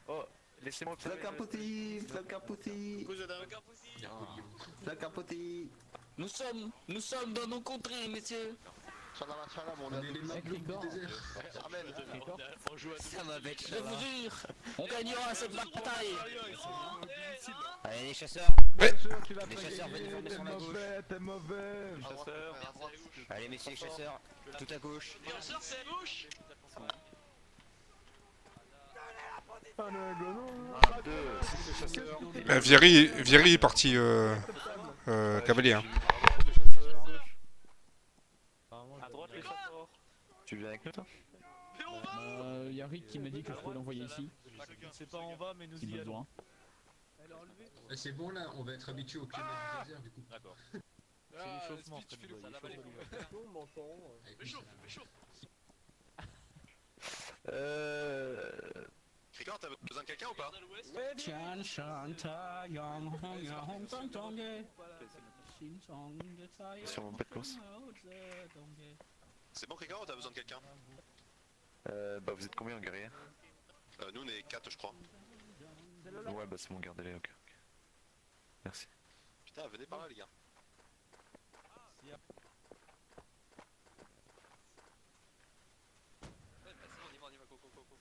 Oh, laissez-moi observer. Flacapoti. Nous sommes dans nos contrées, messieurs. On est les mamelouks du désert. Ça va être, je vous jure, on gagnera cette bataille. Allez les chasseurs. Ouais. Les chasseurs venez former sur la gauche. T'es mauvais. Allez messieurs les chasseurs, tout à gauche. Les chasseurs, c'est à gauche. Vieri est parti cavalier. Hein. À droite, les chasseurs. Tu viens avec nous, toi? Mais on va. Y'a Rick qui m'a dit que je peux l'envoyer ici. Je ne sais pas où on va, mais nous S'il y a allons. besoin. C'est bon là, on va être habitué au climat du désert du coup. D'accord. Ah, C'est l'échauffement, Speed, tu fais le Fred ça Boy, va il aller. Avec Mais chauffe, mais chauffe. Ricard, t'as besoin de quelqu'un ou pas? Sur mon pas de course. C'est bon, Ricard, ou t'as besoin de quelqu'un? Bah vous êtes combien en guerrier? Nous, on est 4, je crois. Ouais, bah c'est bon, gardez-les, ok. Merci. Putain, venez par là, les gars. Ouais, bah c'est bon, on y va, go, go, go, go.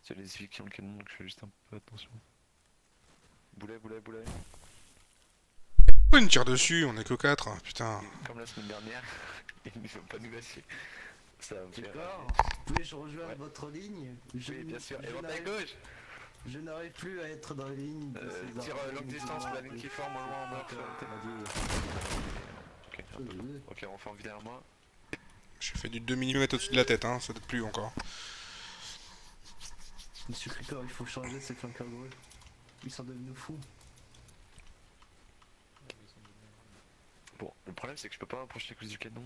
C'est les civils qui ont le canon, donc je fais juste un peu attention. Boulet. Pourquoi ils nous tirent dessus? On est que 4, putain. Comme la semaine dernière, ils ne vont pas nous lâcher. Ça va me faire. D'accord. Puis-je rejoindre Ouais. votre ligne? Oui, bien sûr. Et je on à n'arrive- gauche. Je n'arrive plus à être dans la ligne. de ces Tire armes. longue distance, la ligne qui forme au loin en mort. Ok, ok, on forme derrière moi. J'ai fait du 2 mm au-dessus de la tête, hein, ça doit plus encore. Monsieur Cricor, il faut changer ces flanqueurs gros. Ils sont devenus fous. Bon, le problème c'est que je peux pas approcher à cause du canon.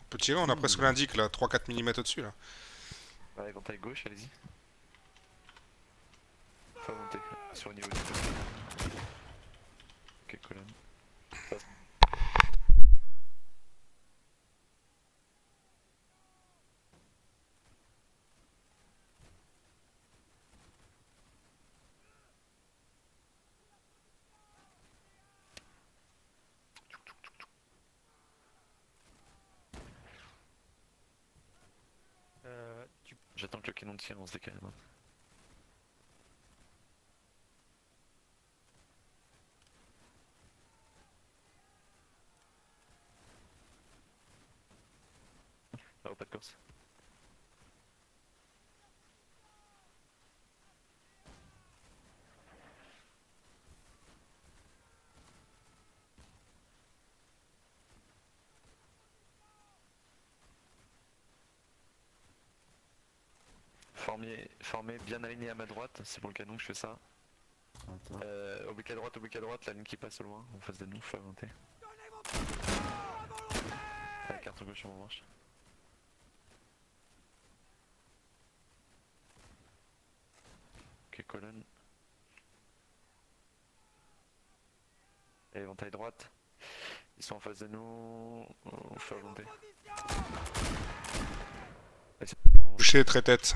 On peut tirer, on a presque l'indique là, 3-4 mm au-dessus là. Ouais, quand t'es gauche, allez-y. Faut monter sur le niveau du ok, colonne. J'attends que le canon tire, on se décale. Là, pas de course. Formé, bien aligné à ma droite, c'est pour le canon que je fais ça. Oblique à droite, la ligne qui passe au loin, en face de nous, faut avancer. Avec carte gauche en marche. Ok, colonne. Et éventail droite. Ils sont en face de nous, on fait avancer. Boucher, très tête.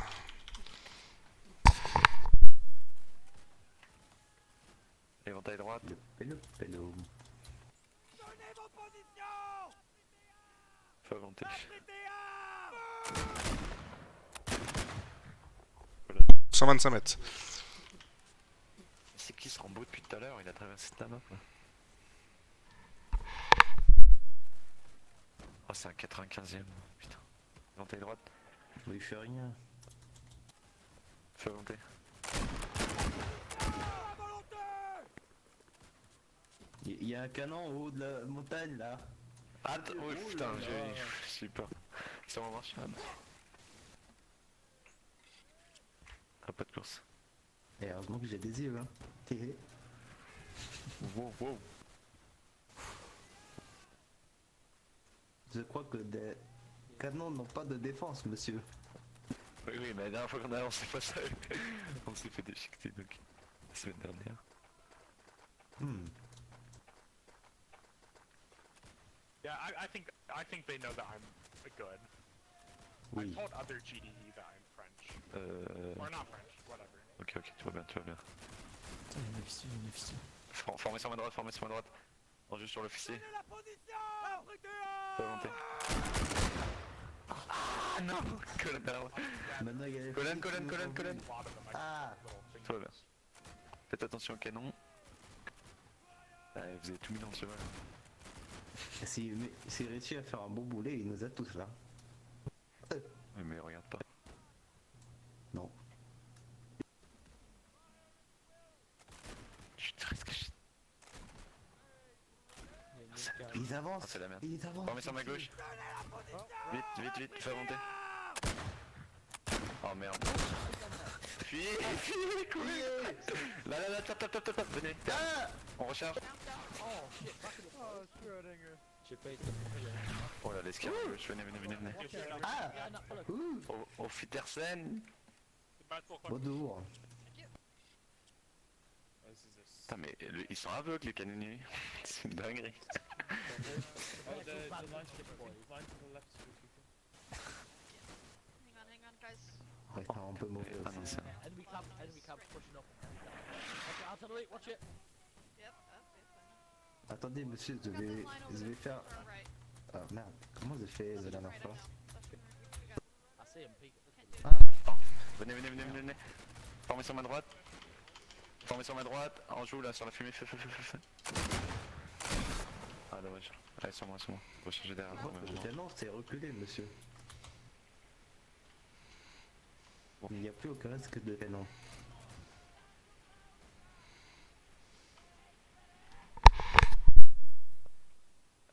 Éventail droite. Pélo. Faut avancer. 125 mètres. C'est qui ce Rambo depuis tout à l'heure? Il a traversé toute la map là. Oh, c'est un 95ème. Putain. Éventail droite. Mais il fait rien. Fais avancer. Il y a un canon au haut de la montagne là. Ah, oh putain, j'ai peur. Ils sont en marche. Ah pas de course. Et heureusement que j'ai des yeux, hein. Téhé. Wow, wow. Je crois que des canons n'ont pas de défense, monsieur. Oui, oui, mais la dernière fois qu'on a lancé pas ça, on s'est fait déchiqueter donc. La semaine dernière. Hmm. Yeah, I think they know that I'm good. Oui. I told other GDE that I'm French. Or not French, whatever. Ok, ok, tu vas bien, tu vas bien. Putain, il y a un officier, il y a un officier. Formez sur ma droite, formez sur ma droite. On juste sur l'officier. Pas volonté. Ah non. Colonne derrière moi. Maintenant, il y a les Colonne, flics qui colonne, nous colonne, ont colonne. vus. A lot of them, I Ah. little things. Tout va bien. Faites attention au canon. Ah, vous avez tout mis dans le cheval. S'il réussit à faire un bon boulet, il nous a tous là. Oui, mais regarde pas. Non. Chut, reste caché. Ils Ah, avancent. c'est la merde. Ils avancent. Formez sur ma gauche. Vite, vite, vite, fais remonter. Oh merde. Fuyez, fuyez, courez. Là, là, là, top, top, top, top, top, venez. On recharge. J'ai pas été. Oh là, l'escalade, venez, venez, venez, venez. Ah. Ouh. Au Fittersen. Bonjour. Putain, mais ils sont aveugles, les canonniers. C'est une dinguerie. Hang on, guys. Ouais, c'est un peu mauvais Ah aussi. non, c'est... Enemy camp pushing up. Okay, artillery, watch it. Yep, fine. Attendez, monsieur, je Got this vais, line over je vais there. faire... Turn right. Ah merde, comment j'ai fait la dernière Right fois? up now. Left and right. We got I see him peek. can't do Ah. Venez, venez, venez, venez, venez. Formez sur ma droite. Formez sur ma droite. On joue là sur la fumée. Feu, feu, feu, feu, feu. Ah dommage. Allez, sur moi, sur moi. Faut changer derrière. Votre canon s'est reculé, monsieur. Il n'y a plus aucun risque de canon.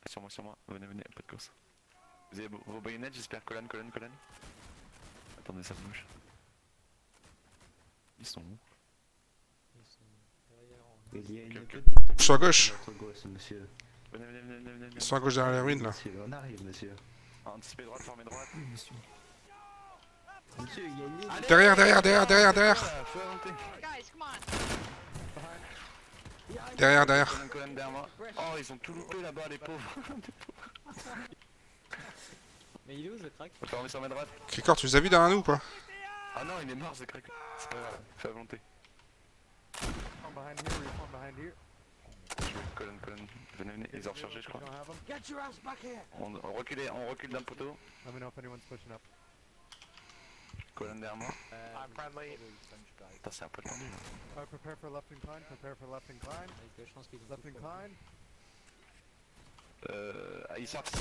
Sur moi, sur moi. Venez, venez, pas de course. Vous avez vos baïonnettes, j'espère. Colonne, colonne, colonne. Attendez, ça bouge. Ils sont où? Il y a une Ok, ok. petite... Sur la gauche. Sur votre gauche, monsieur. Venez, venez, venez, venez, venez. Ils sont à gauche derrière les ruines là. Monsieur, on arrive, monsieur. Anticipez droite, formez droite. Oui, monsieur. Monsieur, il y a une ligne. Allez, Derrière, derrière, derrière, derrière, derrière. Guys, come on. Derrière, derrière. Colonne, colonne derrière moi. Oh, ils ont tout loupé là-bas, les pauvres. Mais il est où ce crack? Formez sur ma droite. Cricor, tu les as vus derrière nous ou pas? Ah non, il est mort, ce crack. C'est pas grave, fais à volonté. Colonne, colonne. Venez, venez, ils ont rechargé, je crois. Get your ass back here. On recule d'un poteau. Colonne derrière moi. I'm friendly. Putain, c'est un peu tendu là. Je pense qu'ils ont tout fait. Ah, ils sortent,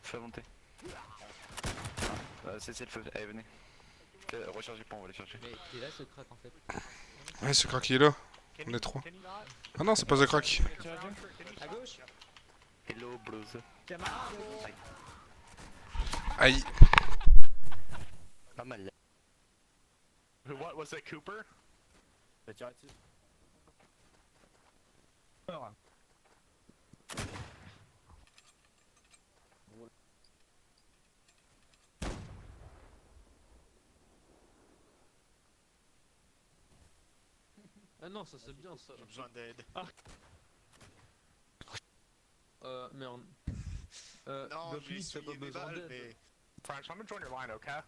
Fais à volonté. Cessez le feu, allez, venez. Rechargez pas, on va les chercher. Mais il est là ce crack en fait. Ouais, ce crack il est là. On est trois. Ah non, c'est pas The Crack. À gauche. Hello, blues. Aïe. Pas mal là. What was it, Cooper? Ah non, ça c'est bien ça. J'ai besoin d'aide. Merde. Non, Gopi, j'ai t'as pas essuyé mes besoin balles, d'aide. mais... French, I'm gonna join your line, okay?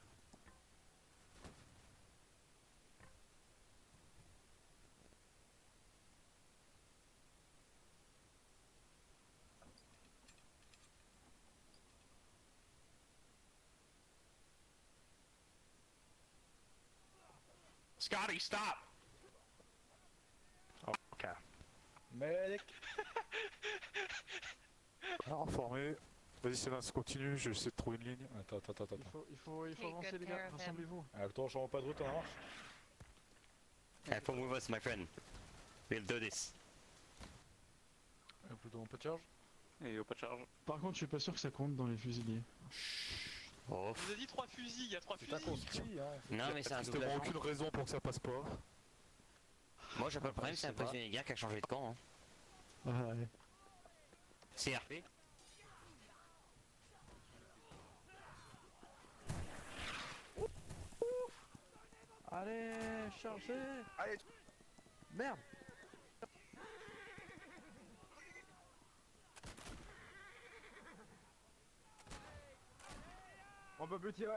Scotty, stop! Okay. Mec. Alors, formé. Vas-y, Sébastien, continue, je vais essayer de trouver une ligne. Attends. Il faut Take avancer good les care gars, of him. rassemblez-vous. Attends, je rentre pas de route, on marche. Come with us, my friend. We'll do this. Plutôt un peu de charge. Et au pas de charge. Par contre, je suis pas sûr que ça compte dans les fusiliers. Oh. Je vous ai dit 3 fusils, il y a 3 C'est un fusils. construit, hein. Non, mais c'est un double Strictement agent. aucune raison pour que ça passe pas. Moi, j'ai pas le problème, c'est un prisonnier de guerre qui a changé de camp. Hein. Ouais. CRP. Allez, chargez. Allez. Merde. On peut plus tirer.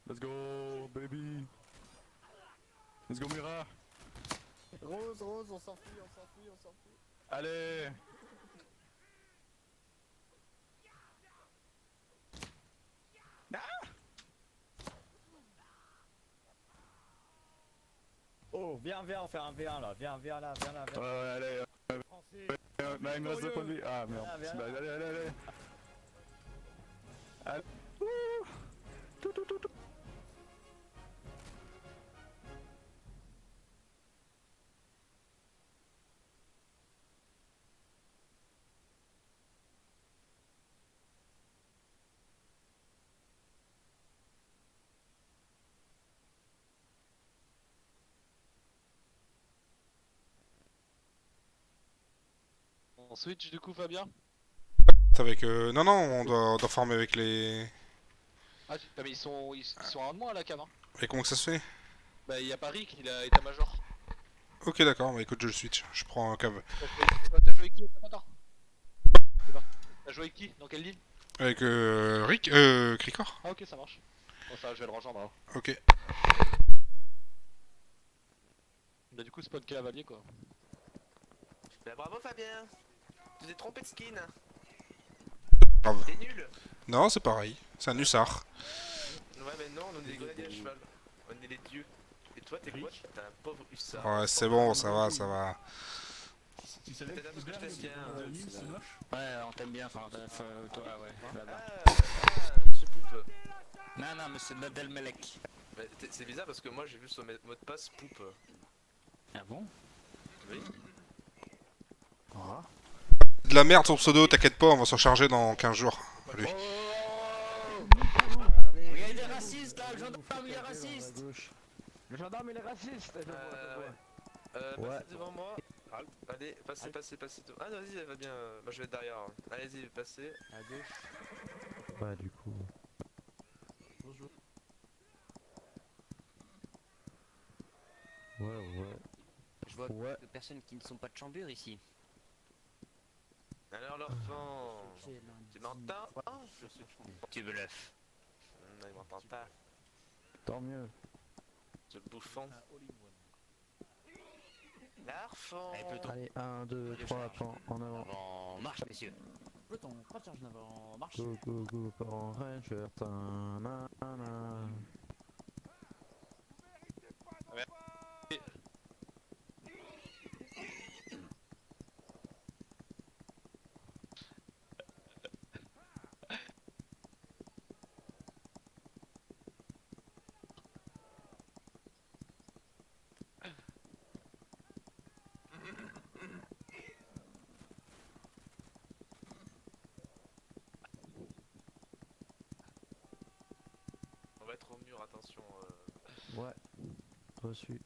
Let's go, baby. Let's go, Mira. Rose, on s'enfuit, on s'enfuit, on s'enfuit. Allez. Oh, viens, on fait un V1 là. Viens là, viens là. Ouais, allez. Non, il me reste 2 points de vie. Ah merde. Viens, Bah, viens. allez. Allez. Ouh. Tout. On switch du coup, Fabien. Avec non, on doit former avec les... Ah, mais ils sont un de moins à la cave. Hein. Et comment que ça se fait? Bah, il y a pas Rick, il a état-major. Ok, d'accord, bah écoute, je le switch. Je prends un cave. T'as joué avec qui? Attends. T'as joué avec qui? Dans quelle ligne? Avec Rick, Cricor. Ah, ok, ça marche. Bon, ça, je vais le rejoindre alors. Ok. Bah, du coup, spawn cavalier quoi. Bah bravo Fabien. Tu t'es trompé de skin. Grave. T'es nul. Non, c'est pareil. C'est un hussard. Ouais mais non, on est des grenadiers à cheval. On est des dieux. Et toi t'es quoi? T'es un pauvre hussard. Ouais, c'est bon, ça va. Tu savais peut-être un peu ce que je t'aime. Ouais, on t'aime bien, enfin, toi, ouais, là-bas. Monsieur Poupe. Non, monsieur Nadelmelek. Bah, c'est bizarre parce que moi j'ai vu son mot de passe Poupe. Ah bon? Oui. De la merde son pseudo, t'inquiète pas, on va s'en charger dans 15 jours. Lui. Il y a des racistes là, le gendarme il est raciste. Le gendarme il est raciste. Passez devant moi. Allez, passez. Ah non, vas-y, va bien. Moi je vais être derrière. Allez-y, passez. À gauche. Ouais, du coup. Bonjour. Ouais. Je vois de personnes qui ne sont pas de chambure ici. Alors l'enfant. Tu m'entends? Tu bluffes. Non, il m'entend pas. Tant mieux. Ce bouffon. L'enfant. Allez, peloton. Allez, 1, 2, 3, en avant. Avant, marche, messieurs. Peloton, pas de charge en avant, marche. Go, Power Ranger. Ta-na-na. On va être au mur, attention. Ouais. Reçu.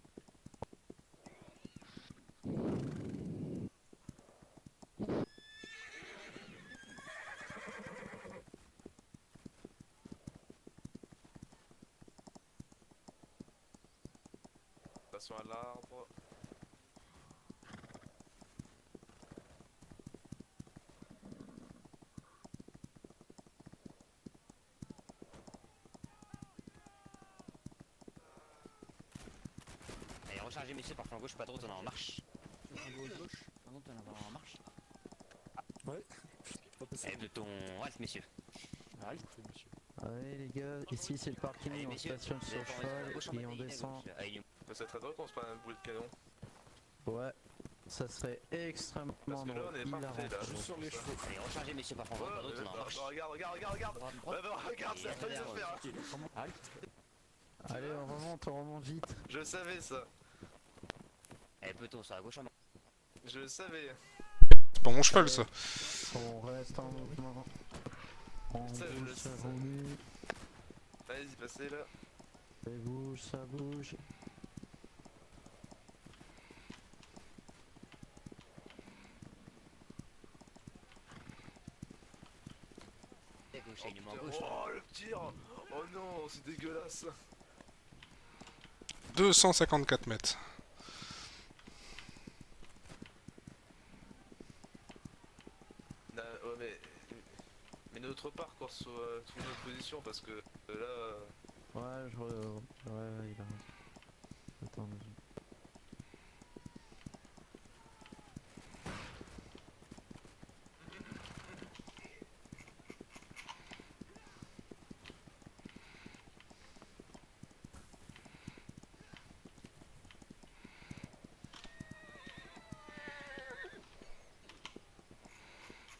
Attention à l'arbre. Allez, rechargez, messieurs, par flanc gauche, pas trop, on est en marche. Gauche, pardon, t'en as en marche. Ouais. Pas possible. Allez, peloton, reste, messieurs. Allez les gars, ici c'est le parking, Allez, on messieurs, stationne vous sur allez cheval gauche en et on bataille, à descend. gauche. Allez, Ça serait très drôle qu'on se prenne un boulet de canon. Ouais. Ça serait extrêmement Parce que là, on est hilarant. parfait, là. Juste sur les chevaux. Allez, rechargez messieurs par contre, pas d'autre, on est en marche. Regarde, regarde. Ouais, bah, regarde, ça fait se faire. Allez, on remonte vite. Je savais ça. Allez, peloton sur la gauche en bas. Je le savais. C'est pas mon cheval, ça. On reste en mouvement. On Ça, je le bouge, ça sais. bouge. Vas-y, passez là. Ça bouge, ça bouge. À gauche, alignement à gauche. Oh, le tir. Oh non, c'est dégueulasse. 254 mètres. Ouais, mais notre part, qu'on soit trouver notre position parce que là. Ouais, ouais, il a raison. Attends,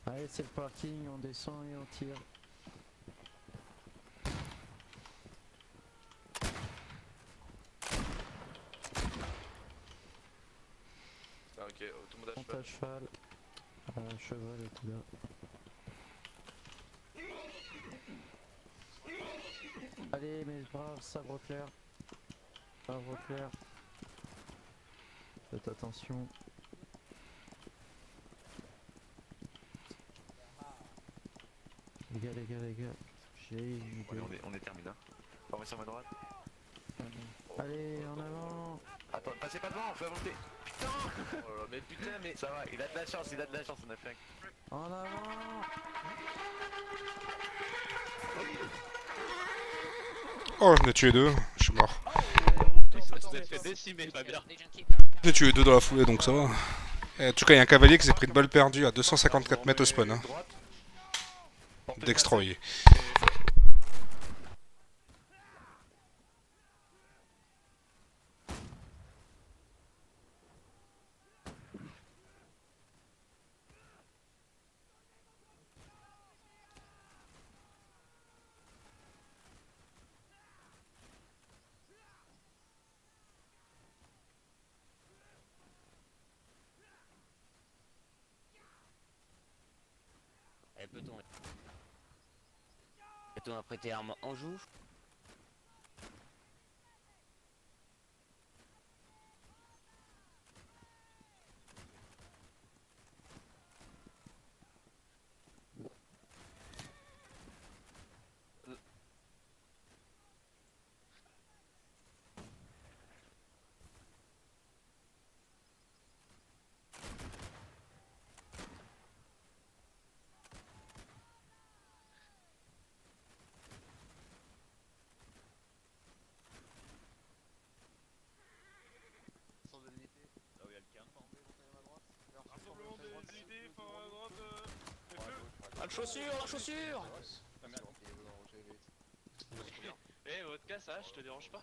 allez, c'est le parking, on descend et on tire. Ah, ok, tout le monde a Monte cheval. à cheval. Cheval et tout là. Allez, mes braves, sabre clair. Sabre clair. Faites attention. Les gars. J'ai une idée. On est terminé. Formation à droite. Allez, en avant. Attends, passez pas devant, on fait monter. Putain. Oh là là, mais putain, mais ça va, il a de la chance, on a fait un... En avant. Oh, j'en ai tué deux. Je suis mort. Vous êtes fait décimer, pas bien. J'en ai tué deux dans la foulée, donc ça va. Et en tout cas, il y a un cavalier qui s'est pris une balle perdue à 254 mètres au spawn. Hein. Destroy. Allez, peloton. Peloton a prêté arme en joue. La chaussure. Eh, votre cas, ça, je te dérange pas.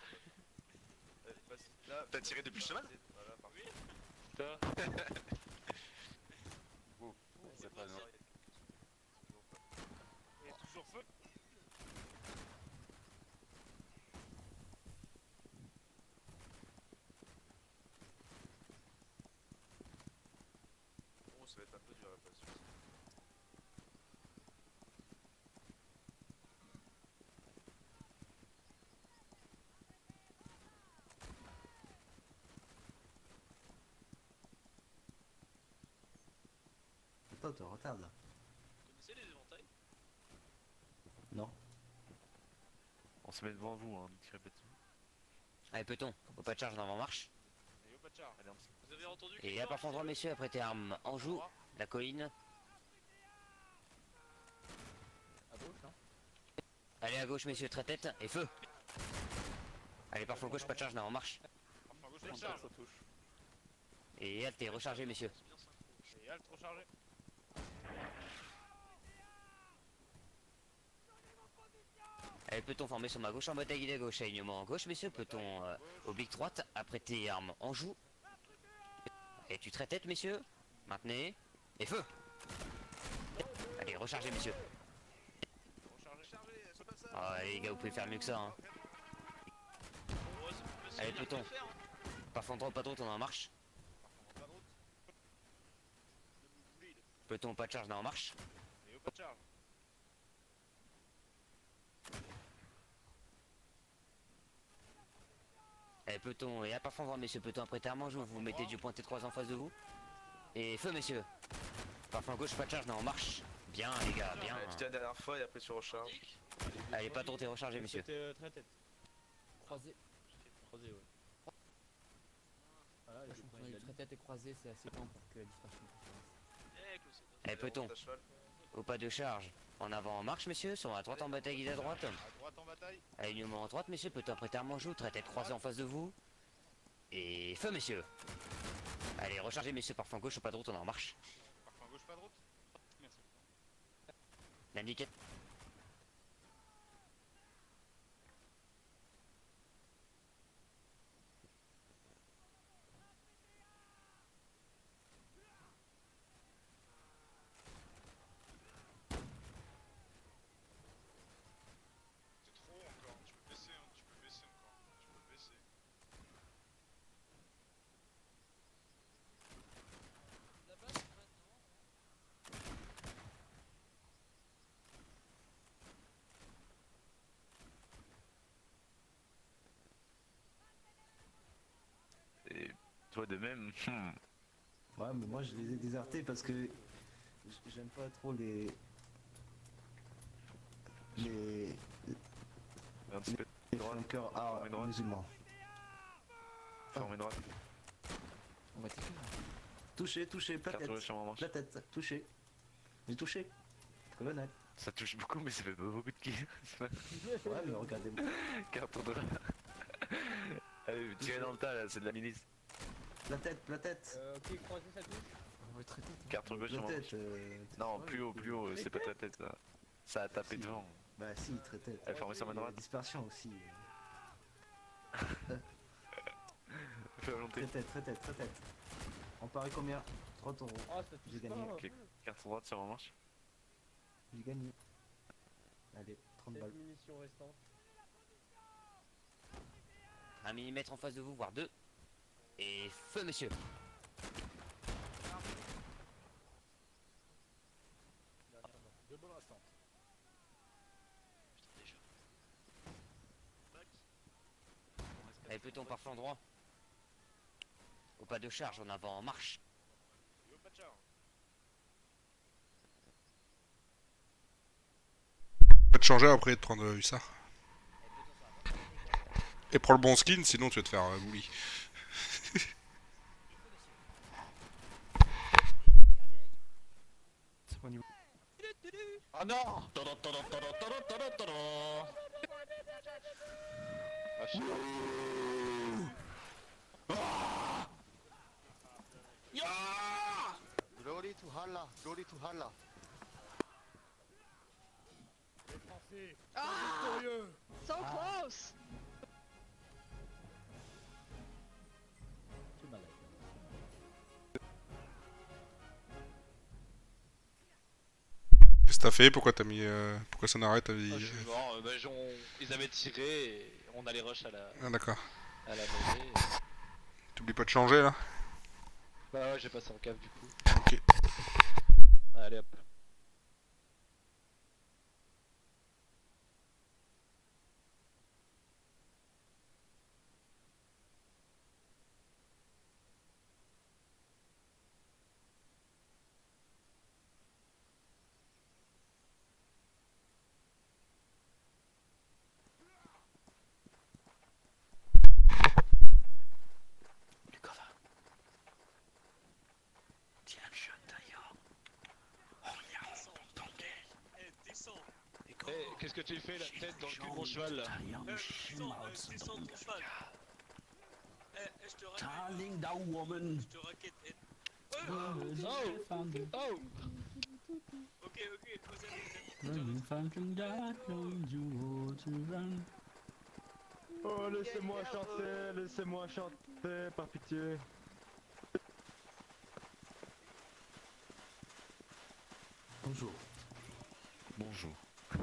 Là, t'as tiré depuis le chemin. Putain. C'est pas non. Toujours feu. Oh, ça va être un peu dur la place. Attends, tu retardes là. Vous connaissez les éventails? Non. On se met devant vous, hein, ne tirez pas dessus. Allez, peloton, au pas de charge en marche. Allez, au pas de char. Allez, Vous avez entendu? Et à par endroit, messieurs, a prêté arme en joue. La colline. À gauche, hein. Allez à gauche, messieurs, très tête et feu. Allez, par flanc gauche, pas de charge en marche. Enfin, gauche, pas de charge. Ça touche. Et halte et rechargez, messieurs. Et halte, rechargé. Allez, peloton formé sur ma gauche en bataille guidée à gauche, alignement en gauche, messieurs, peloton oblique droite, apprêté arme en joue. Et tu traites tête, messieurs. Maintenez. Et feu. Allez, rechargez, messieurs. Oh, allez, les gars, vous pouvez faire mieux que ça, hein. Allez, peloton. Pas fondre, pas d'autre, on est en marche. Peloton, pas de charge, on est en marche. Allez, peloton, et à pas fondre, messieurs, peloton, après terme, vous vous mettez du pointé 3 en face de vous. Et feu, messieurs. Parfum gauche, pas de charge, on est en marche. Bien, les gars, bien. Tu dis la dernière fois et après tu recharges. Allez, pas trop, t'es rechargé, messieurs. C'était très tête. Croisé. Croisé, ouais. Voilà, Sachant qu'on a eu très tête et croisé, c'est assez lent pour que la dispersion puisse avancer. Allez, peloton. Au pas de charge. En avant en marche, messieurs, sur la droite en bataille, guide à droite. Alignement en droite, messieurs, peloton après terme en joue, très tête croisée en face de vous. Et feu, messieurs. Allez, rechargez, messieurs, parfum gauche, au pas de route, on est en marche. Parfum gauche, pas de route. Merci. L'indiquette. C'est trop encore. Tu peux baisser, hein. Tu peux baisser encore. Tu peux baisser. Et toi de même. Ouais, mais moi je les ai désertés parce que j'aime pas trop les Un petit peu les flanqueurs musulmans. formé droite. On va t'écrire. Touché, plat Carte rouge tête, sur ma manche. plat tête, touché. J'ai touché. Colonel. Ça touche beaucoup mais ça fait pas beaucoup de kills. Ouais, mais regardez-moi. Carte droite. Allez, tirez dans le tas là, c'est de la milice. Plat tête. Ok, croisé, ça touche. On va très tête. Hein. Carte gauche sur Plat ma manche. tête. Non, plus haut, c'est pas ta tête ça. Ça a tapé Si. devant. Bah si, très tête. Elle est formée sur ma droite. Dispersion aussi. Fais volonté. Très tête. On parie combien 30 €. Ah, ça touche J'ai pas. gagné. Ok, carte droite sur ma manche. J'ai gagné. Allez, 30 balles. Munitions restantes. 1 mm en face de vous, voire 2. Et feu, messieurs. Deux balles restantes. Allez, peloton, parfum droit. Au pas de charge, en avant en marche. Et au pas de charge. Pas te changer après de prendre hussard. Et prends le bon skin, sinon tu vas te faire bully. C'est bon niveau. Ah non. Ah, je sais pas. Glory to Allah, glory to Allah. Ah! So close! Qu'est-ce que t'as fait? Pourquoi t'as mis. Pourquoi ça n'arrête? T'as dit... Ah, je suis mort, ils avaient tiré et on allait rush à la Ah d'accord. mêlée. T'oublies pas de changer là? Bah ouais, j'ai passé en cave du coup. Ok. Allez hop. Eh, qu'est-ce que tu fais la tête dans le cul de mon cheval là? Darling, that woman. Oh! Oh, laissez-moi chanter, par pitié. Bonjour. Bonjour.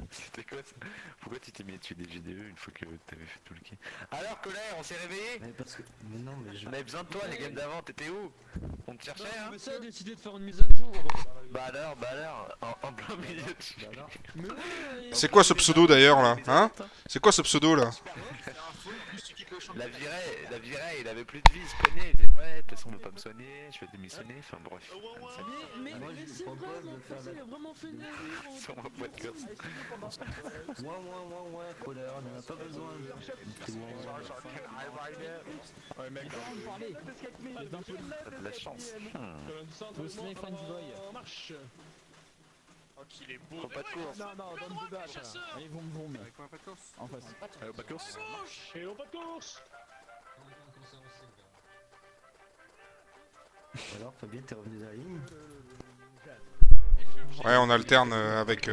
C'était quoi ça? Pourquoi tu t'es mis à tuer des GDE une fois que t'avais fait tout le quai? Alors colère, on s'est réveillé? Mais parce que. Mais non, mais je. On avait besoin de toi les games d'avant, t'étais où? On te cherchait hein? Mais ça a décidé de faire une mise à jour. Bah alors, en plein milieu de... Bah alors. Mais ouais, C'est quoi ce pseudo d'ailleurs là? Hein? C'est quoi ce pseudo là? La virée, il avait plus de vie, il se plaignait, il disait ouais, de toute façon on veut pas me soigner, je vais démissionner, enfin bref. Moi, je c'est propose vrai, de la faire France, il a vraiment fait une erreur. Sur mon podcast. Ouais, colère, on en a pas besoin. T'as de la chance. qu'il est beau. Faut pas de course. Non, donne de dash. Allez, vroom. En face. Pas de course. Et on pas de course. Alors, Fabien, t'es revenu dans la ligne. Ouais, on alterne avec.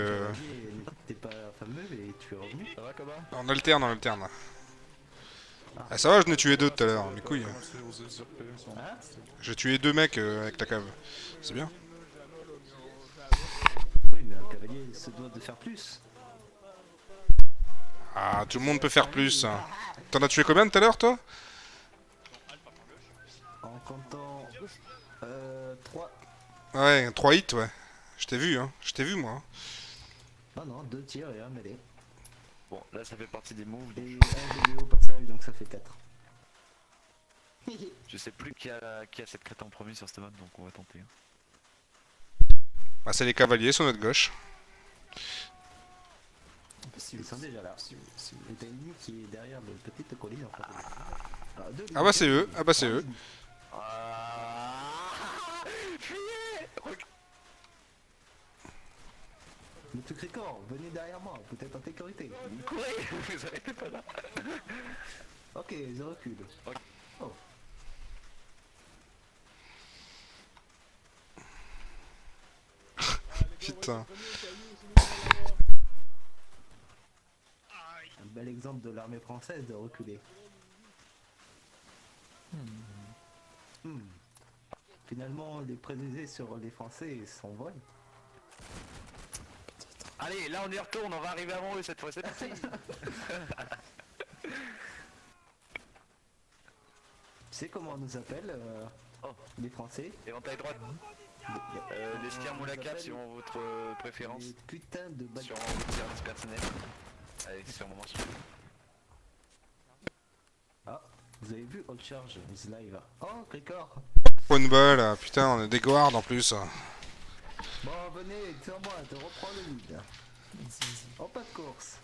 T'es pas fameux et tu es revenu. Ça va, Kaba? On alterne. Ah, ça va, je n'ai tué deux tout à l'heure, mes couilles. Hein? J'ai tué deux mecs avec la cave. C'est bien. Oui, mais un cavalier se doit de faire plus. Ah, tout le monde peut faire plus. Hein. T'en as tué combien tout à l'heure, toi? En comptant. 3. Ouais, 3 hits, ouais. Je t'ai vu, hein. Je t'ai vu, moi. Hein. Ah non, 2 tirs et un mêlée. Bon, là ça fait partie des moves. Et un GBO au passage, donc ça fait 4. Je sais plus qui a cette crête en premier sur cette map, donc on va tenter. Bah, c'est les cavaliers sur notre gauche. Ils sont déjà là. Et t'as une ligne qui est derrière le petit colline en fait. Ah bah c'est eux, Le truc record, venez derrière moi, vous êtes en sécurité. Courez, vous arrêtez pas là. Ok, je recule. Oh. Putain. Un bel exemple de l'armée française de reculer. Finalement, les préjugés sur les Français s'envolent. Allez, là on y retourne, on va arriver avant eux cette fois, c'est parti. Tu sais comment on nous appelle les Français? Éventail droite. Les skiers moulacap suivant votre préférence. Les putains de bâtiments. Sur votre service personnel. Allez, sur mon manche. Ah, vous avez vu Old Charge is live. Oh, record. Point de balle, putain, on est des guards en plus. Bon, venez, sur moi, je reprends le lead. Oh, pas de course.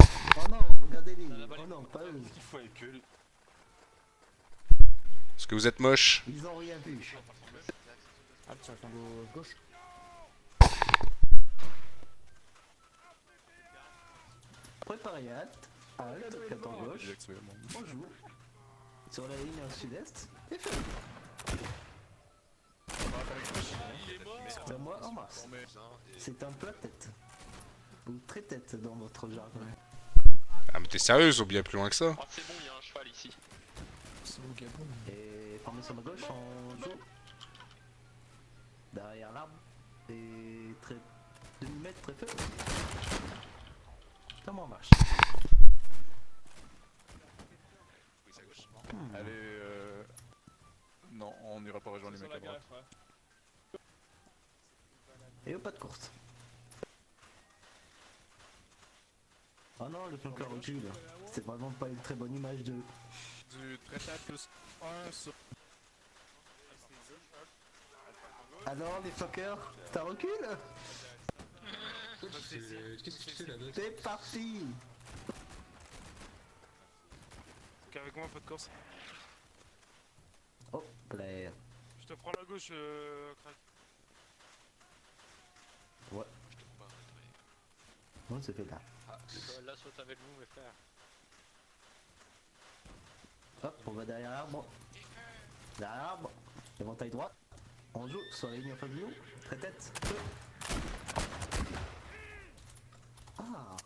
Oh non, regardez les. Oh non, pas eux. Il faut avec eux. Parce que vous êtes moche. Ils ont rien vu. Ah, tiens, tango gauche. Préparez halte. Halte, 14 gauche. On joue. Sur la ligne au sud-est. Et fait. Ben moi, en mars. C'est un plat tête. Ou très tête dans votre jargon. Ah mais t'es sérieuse, on bien plus loin que ça. Oh, c'est bon, il y a un cheval ici. Et formé sur ma gauche, on joue. Derrière l'arbre. Et très... demi-mètre très feu. Comment on marche? Allez, non, on n'ira pas rejoindre les mecs à droite. Et au pas de course. Oh non, le flanqueur recule. C'est vraiment pas une très bonne image de... Du traitable plus 1 sur... Alors les flanqueurs, ça recule? Qu'est-ce que tu fais là? C'est parti! Avec moi, pas de course. Oh, plaît. Je te prends la gauche, crack. Ouais. Bon, c'est fait là. Là, saute avec vous, mes frères. Hop, on va derrière l'arbre. Derrière l'arbre. Éventail droit. On joue sur la ligne en face de nous. Très tête. Feu. Ah.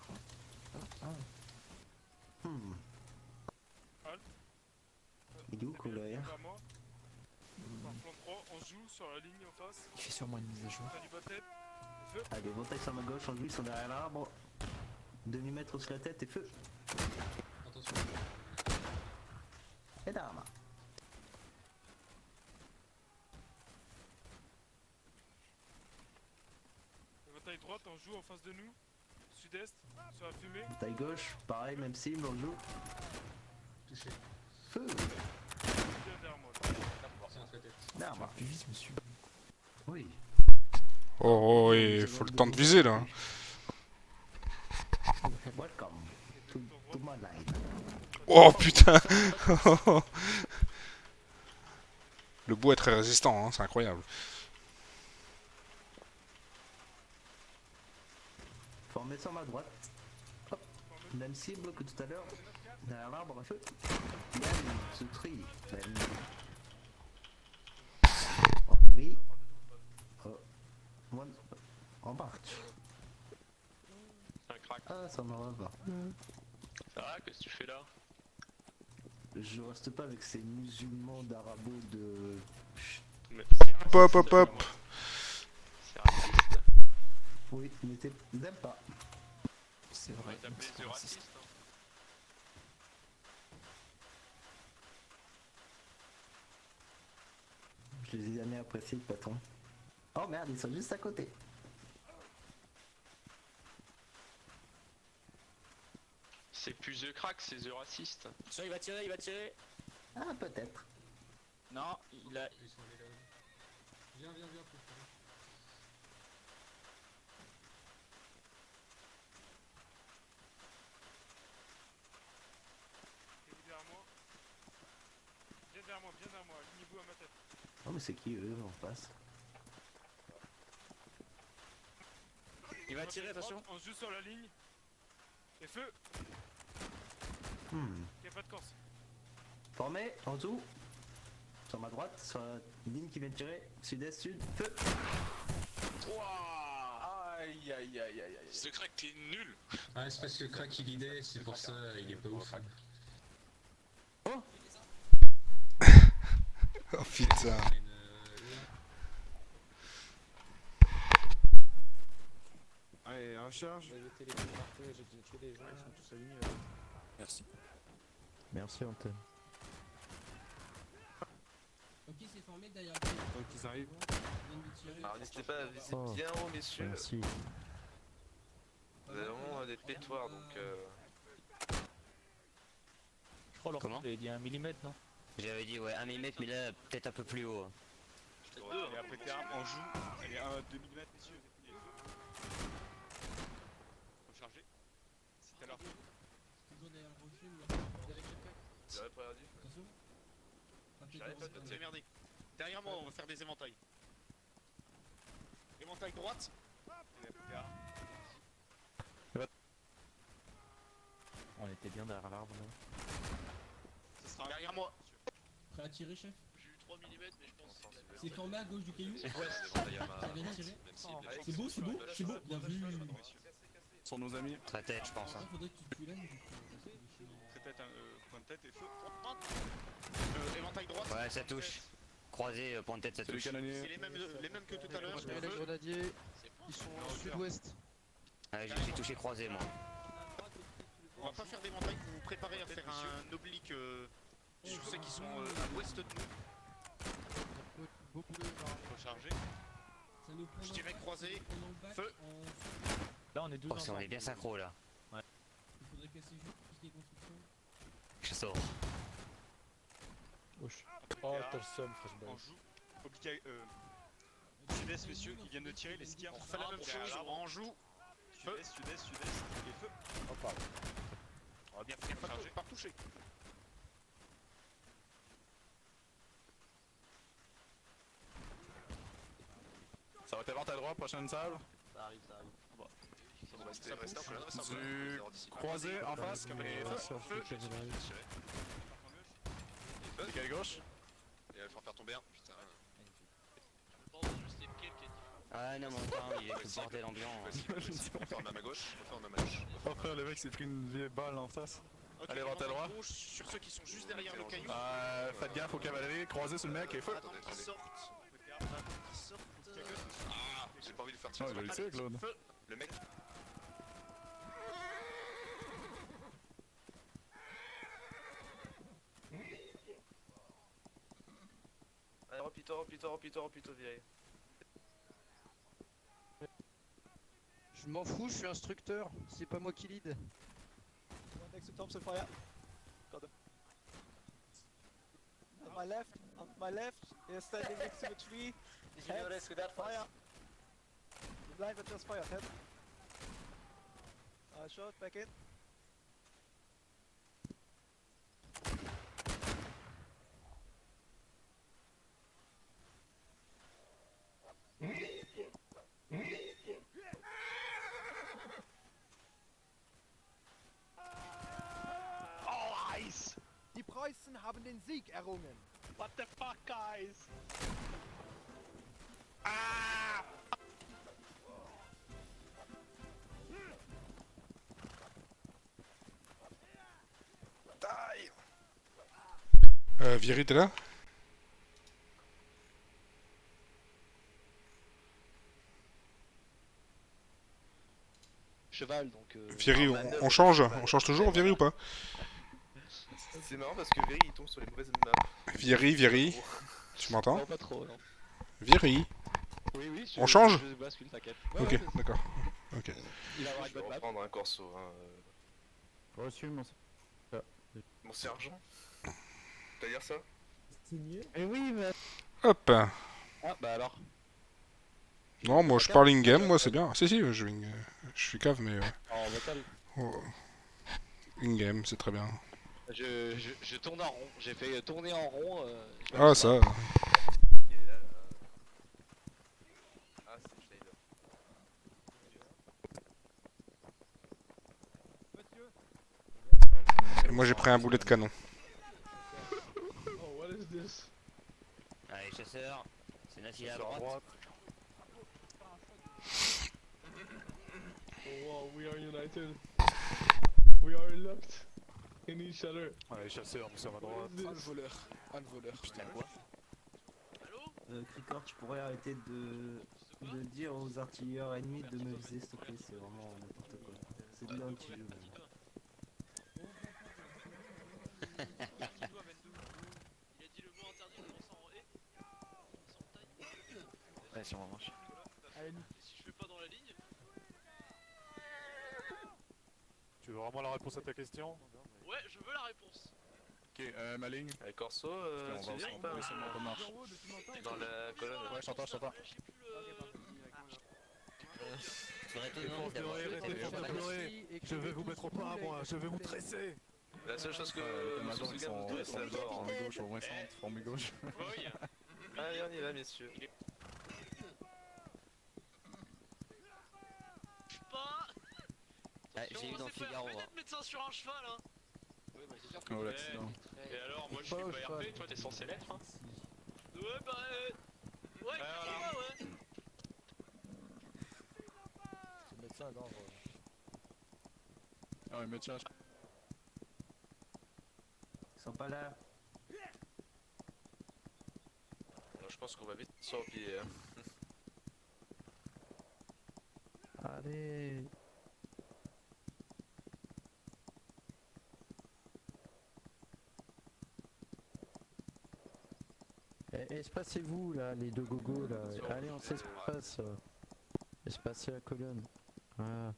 Il est où colère? Par plan 3, on joue sur la ligne en face. Il fait sûrement une mise à jour. T'as du bas tête. Allez, montagne sur ma gauche, en joue, ils sont derrière l'arbre. Demi-mètre sur la tête et feu. Attention. Et d'armes. Bataille droite, on joue en face de nous. Sud-est, sur la fumée. Taille gauche, pareil, même cible, on joue. Touché. Feu. Bien derrière moi. C'est entre la tête. D'armes. Plus vite, monsieur. Oui. Oh, oh, et faut le temps de viser là. Welcome to my line. Oh putain. Le bois est très résistant, hein, c'est incroyable. Formé sur ma droite. Hop. Même cible que tout à l'heure. Derrière l'arbre, à feu. Même ce tri. Même. Henri. One. En marche. Un crack. Ah, ça m'en va pas. Ça va, qu'est-ce que tu fais là? Je reste pas avec ces musulmans d'arabo de... Mais Hop, hop, hop, hop. c'est raciste. Oui, mais ils n'aiment pas. C'est On vrai. va t'appeler The Raciste. Hein. Je les ai jamais appréciés, le patron. Oh merde, ils sont juste à côté. C'est plus The Crack, c'est The Raciste. Attention, il va tirer, il va tirer. Ah, peut-être. Non, il a. Ils sont allés là-haut. Viens, viens, viens. Pousse, Derrière moi. Bien derrière moi, bien derrière moi. Alignez-vous à ma tête. Oh, mais c'est qui eux en face? Il va tirer, attention. On joue sur la ligne. Et feu. Hmm. Y'a pas de corse. Formé, en dessous. Sur ma droite, sur la ligne qui vient de tirer. Sud-est, sud, feu. Aïe aïe aïe aïe aïe. The Crack, t'es nul. Ah, c'est parce que Crack il idée, c'est pour ça, il est pas ouf. Oh putain. Allez, recharge. J'ai tué les gens, ils sont tous alignés. Merci. Merci, Antoine. Ok, c'est formé derrière. Donc ils arrivent. Alors n'hésitez pas à viser Oh. bien haut, messieurs. Merci. Vous avez vraiment des pétoires donc. Je crois leur Comment il avait dit 1 mm, non? J'avais dit ouais 1 mm, mais là peut-être un peu plus haut. Et après terme, on joue. Allez, 1 2 mm, messieurs. Faut charger. C'est à l'heure. Toujours derrière le rocher ou derrière quelqu'un? J'aurais pas perdu. Attention. J'arrive pas de C'est merdé. Derrière moi, on va faire des éventails. Éventail droite. On était bien derrière l'arbre là. Ce sera derrière moi. Prêt à tirer, chef? J'ai eu 3 mm, mais je pense que C'est formé à gauche du caillou. Ouais, Ça vient de tirer. C'est beau, c'est beau. Bien vu. Sont nos amis. Très tête, je pense. Hein. Faudrait que tu tues là. du coup. Très tête, point de tête et feu. éventail droite. Ouais, ça touche. Croisé, point de tête, ça C'est le touche. canonnier. C'est les mêmes que tout à l'heure. Les grenadiers, ils sont au sud-ouest. Ouais, j'ai fait toucher croisé moi. On va pas faire d'éventail, vous vous préparez à faire un oblique sur ceux qui sont à l'ouest de nous. Beaucoup de. Faut charger. Ça nous prend Je dirais croisé. Feu. Là, on est 12 Oh, ça, on est bien synchro là. Il faudrait casser juste tout ce qui est construction. Je sors. Oh, t'as le seum, flashback. On joue. Oblique, sud-est, messieurs, ils viennent de tirer, les skiers. On refait la même chose, on joue. Sud-est, sud-est, sud-est, et feu. Oh, pardon. On va bien finir par toucher. Ça va t'avoir ta droite, prochaine salle. Ça arrive, ça arrive. Du croisé en face, et feu. C'est quelle gauche? Et il faut faire tomber un. Putain. Ah non, mon temps, il est tout le bordel ambiant. On ferme à ma gauche, on ferme à ma gauche. Oh frère, le mec s'est pris une vieille balle en face. Allez, rentre à droite. Gauche sur ceux qui sont juste derrière le caillou. Faites gaffe aux cavaleries, croisez sur le mec et feu. Attends qu'ils sortent. Attends qu'ils sortent. J'ai pas envie de faire tirer. il a laissé, Claude. Feu. Le mec. Allez, replie-toi, viré. Je m'en fous, je suis instructeur, c'est pas moi qui lead. Next to Thompson, fire. Got him. On my left, he's standing next to the tree. Did you notice who that was? Fire. The blind that just fired, head. Shot, back in. Oh, Eis! Die Preußen haben den Sieg errungen. What the fuck, guys? Ah! Viry, t'es là? Cheval, donc. Viry, on change? On change toujours Viry ou pas? C'est marrant parce que Viry il tombe sur les mauvaises maps. Viry, tu m'entends? Non, pas trop, non. Viry. Oui, oui, On change? Je bascule, t'inquiète. Ok, d'accord. Ok. Il va avoir une Je vais bonne map. reprendre un corso. Reçu, mon... Mon sergent. T'as dire ça? Eh oui, mais. Hop. Ah, bah alors. Non, moi je parle in-game, moi c'est bien. Si, je suis cave, mais... En vocal. oh. In-game, c'est très bien. Je tourne en rond. J'ai fait tourner en rond. Ah, ça... Il est là, là. Ah, c'est Schneider. Et moi j'ai pris un boulet de canon. Allez, chasseur. C'est Nassi à droite. Oh, we are united. We are locked in each other. Allez, chasseur, nous sommes à droite. Un voleur. Un voleur. Putain, quoi? Cricor, tu pourrais arrêter de dire aux artilleurs ennemis de me viser, s'il te plaît, c'est vraiment n'importe quoi. C'est de l'anti-jeu. Ouais, si on revanche. Tu veux vraiment la réponse à ta question? Ouais, je veux la réponse. Ok, ma ligne. Allez, corso, tu viens ou pas? Dans la colonne. Ouais, je t'entends. C'est étonnant d'avoir Je vais vous mettre au pas, moi, je vais vous tresser. La seule chose que nous sommes gagnés, c'est la mort. En gauche, au moins centre, en gauche. Oui. Allez, on y va, messieurs. Pas. Ah, j'ai eu dans Figaro. hein. Peut-être médecin sur un cheval, hein. Oui, bah c'est sûr Oh, l'accident. Et alors, moi je suis pas RP, toi t'es censé l'être, hein. Ouais, bah. Ouais, carrément, ouais. Ce médecin est dangereux. Ah ouais, mais tiens, Ils sont pas là. Je pense qu'on va vite s'empiler. Allez. Espacez-vous là, les deux gogos là. Allez, on s'espace. Espacez la colonne. Voilà.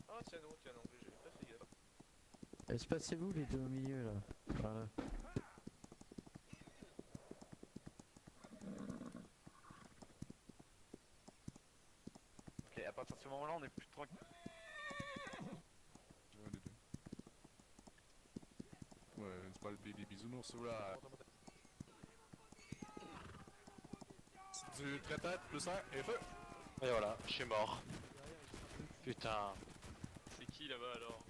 Ah, tiens, non, j'avais pas fait gaffe. Espacez-vous les deux au milieu là. Voilà. Ok, à partir de ce moment-là, on est plus tranquille. ouais, c'est pas des bisounours là. Du tête, plus 1 et feu. Et voilà, je suis mort. Putain. C'est qui là-bas alors?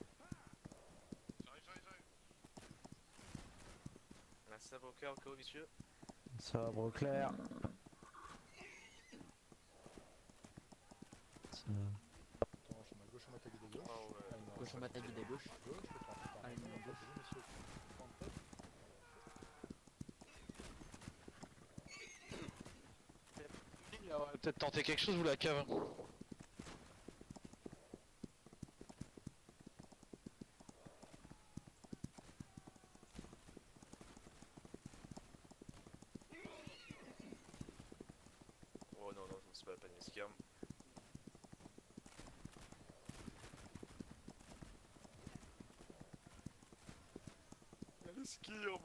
Un sabre au cœur au cas où, messieurs. Sabre clair. Ça- Attends, je suis à gauche, on m'attaque de gauche. Oh, ouais. Gauche, on m'attaque de gauche. Allez, gauche. Peut-être tenter quelque chose ou la cave. Oh non, non, c'est pas la peine, il se calme. Esquirme.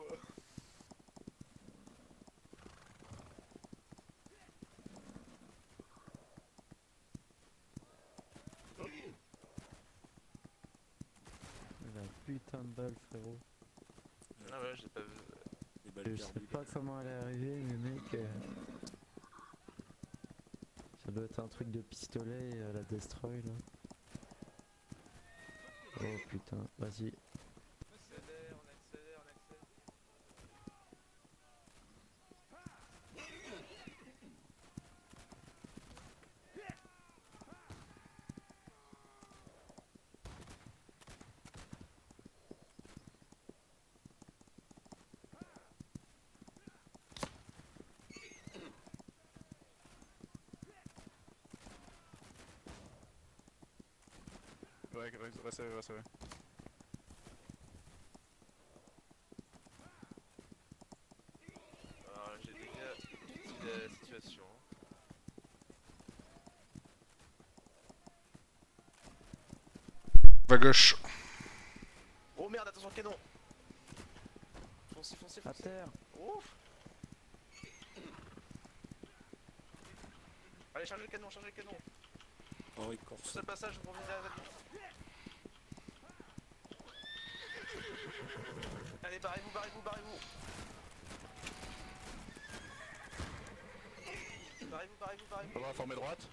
La putain de balle, frérot. Ah ouais, j'ai pas vu. Je sais pas comment elle est arrivée, mais mec. Ça doit être un truc de pistolet à la Destroy là. Oh putain, vas-y. On accélère, on accélère, on accélère. Ouais, reste. Alors, j'ai déjà dit la situation. Va gauche. Oh merde, attention, canon. Foncez, foncez, À foncez. terre. Ouf. Allez, chargez le canon, chargez le canon. Henri Sur ce Corson. passage, vous revenez à la Allez, barrez-vous, barrez-vous, barrez-vous. Barrez-vous, barrez-vous, barrez-vous. Ça va, formez droite.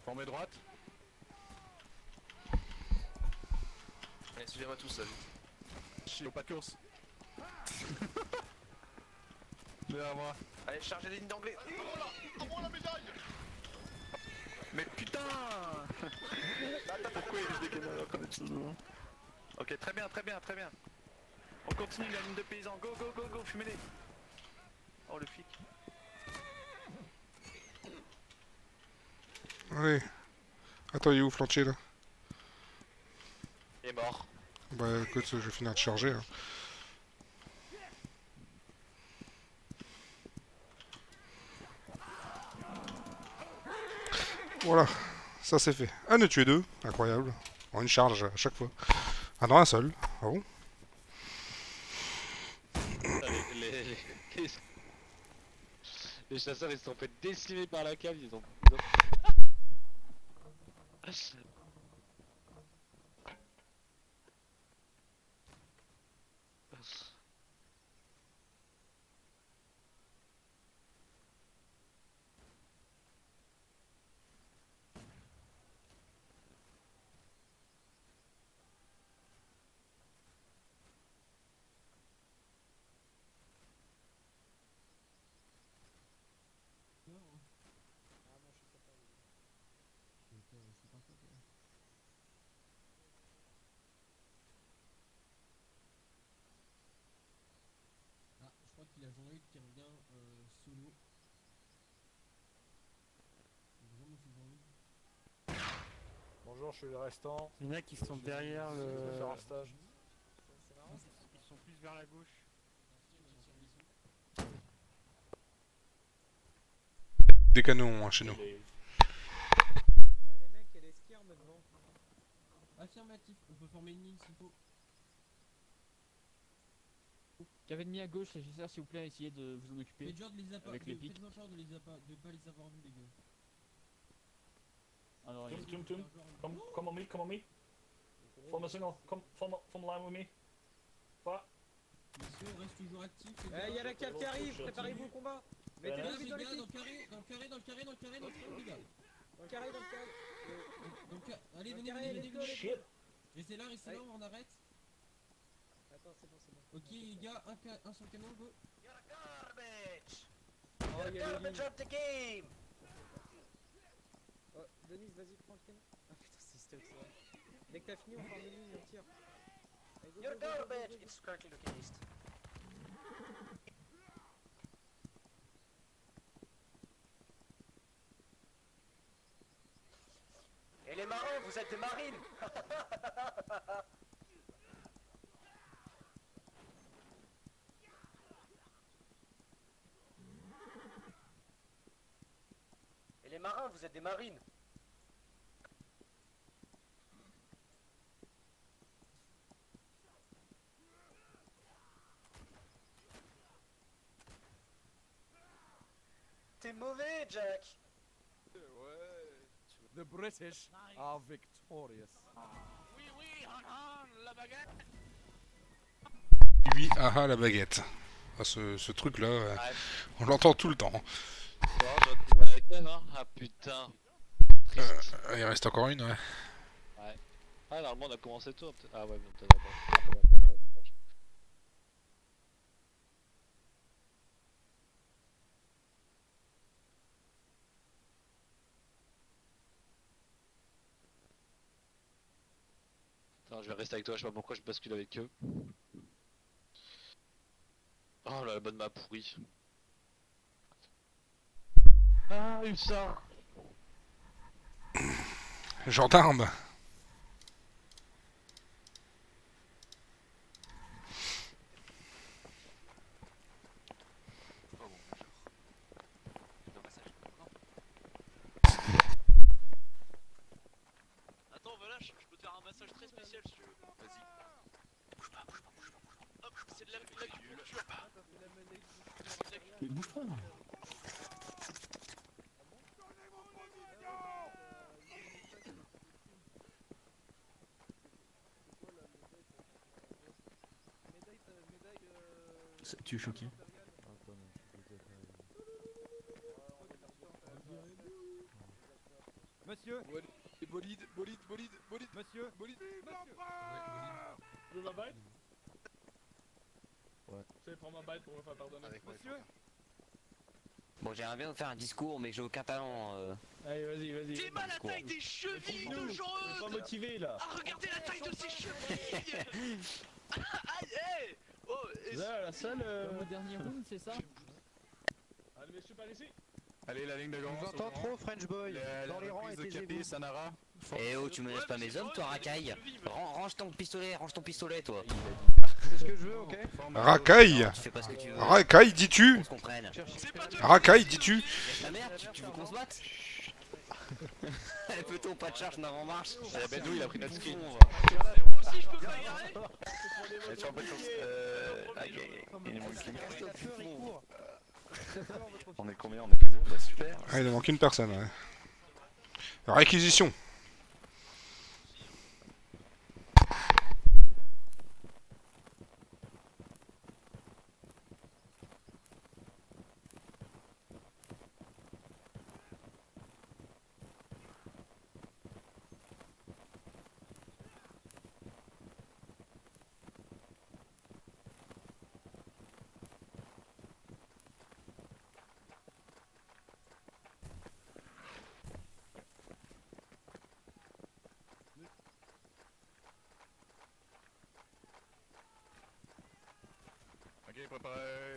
Formez droite. Allez, suivez-moi tous, là, vite. Chio, pas de course. Derrière moi. Allez, chargez les lignes d'anglais. Oh là, à moi la médaille. Mais putain. Pourquoi il y a des canons alors qu'on est tous devant? Ok, très bien, très bien, très bien. On continue la ligne de paysans, go, go, go, go, fumez-les. Oh le flic. Oui. Attends, il est où Flantier là? Il est mort. Bah écoute, je vais finir de charger. Hein. Voilà, ça c'est fait. Ah, ne tuer deux, incroyable. En une charge à chaque fois. Ah non, un seul. Ah bon? Les chasseurs ils se sont fait décimer par la cave, ils ont... Ah, je crois qu'il y a Jean-Luc qui revient solo. Bonjour monsieur Jean-Luc. Bonjour, je suis le restant. Il y en a qui sont derrière Je vais faire un le. stage. Ils sont plus vers la gauche. Des canons hein, chez nous. Les mecs, il y a des skieurs devant. Affirmatif, on peut former une ligne s'il faut. Cave ennemi à gauche, les chasseurs, s'il vous plaît, essayez de vous en occuper. Faites genre de les avec les pics. faites genre de pas les avoir vus les gars. Alors, Come on me, come on me. Form a signal, form line with me. Pas. Messieurs, on reste toujours actifs. Eh, y'a la cave qui arrive, préparez-vous au combat. Mettez-vous vite dans les pics. Dans le carré, les gars. Dans le carré, Dans le carré. Allez, Dans le venez, carré, venez, let's go, venez. let's go. Restez là, on arrête. Attends, c'est bon. Ok les gars, un sur le canon, go. Oh, il y a les lignes. of the game. Oh, Denis, vas-y, prends le canon. Ah putain, c'est stealth, ça. Dès que t'as fini, on forme une ligne et on tire. Allez, go, go, go, go, go, go. It's currently looking east. marins, vous êtes des marines. Et les marins, vous êtes des marines. T'es mauvais, Jack. The British are victorious. Oui, oui, la baguette. Oui, ah ah, la baguette. Ah, ce truc-là, on l'entend tout le temps. Ah putain. Il reste encore une, ouais. Ouais. Ah, normalement on a commencé tôt. Ah ouais, mais attends, je vais rester avec toi, je sais pas pourquoi je bascule avec eux. Oh là, la bonne map pourrie. Ah, hussard. Gendarme. Attends, voilà, je peux te faire un massage très spécial si tu veux. Vas-y. Bouge pas. Hop, c'est de l'acupuncture. Mais bouge pas. Tu es choqué? Monsieur. Bolide. Monsieur. Bolide. Tu veux ma bête? Ouais. Je vais prendre ma bête pour me faire pardonner. Monsieur. Bon, j'aimerais bien vous faire un discours, mais j'ai aucun talent. Allez, vas-y. T'es mal à la taille des chevilles dangereuses. Pas motivé là. Ah, regardez la taille de ces chevilles. Aïe, hey. Oh, et... Là, la salle. Comme au dernier round, c'est ça? Allez, messieurs, par ici. Allez, la ligne de gants. On vous entend trop, French Boy. Dans les rangs et tes égouts. Sanara. Eh oh, tu menaces pas mes hommes, toi, racaille. Range ton pistolet, toi. C'est ce que je veux, ok? Racaille. Tu fais pas ce que tu veux. Racaille, dis-tu? On se comprenne. Racaille, dis-tu? Ta mère, tu veux qu'on se batte? Peut-on pas de charge en marche? La Bedou, il a pris notre skin. Moi aussi, je peux pas y arriver. Tu as pas de chance. Il est On est combien? Bah, super. Ah, il ne manque une personne, ouais. Réquisition. Ok, préparé.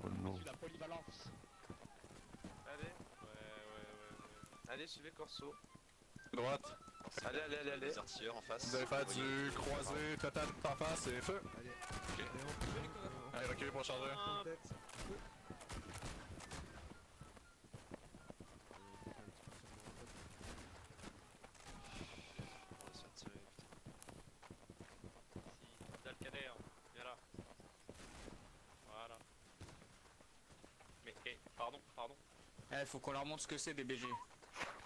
Oh non. La polyvalence. Allez. Ouais. Allez, suivez le corso. Droite. Allez. Les artilleurs en face. Vous avez pas dû croiser, tata en face et feu. Ok. Allez, reculez pour charger. Dalcaner, viens là. Voilà. Mais, pardon. Faut qu'on leur montre ce que c'est, BBG.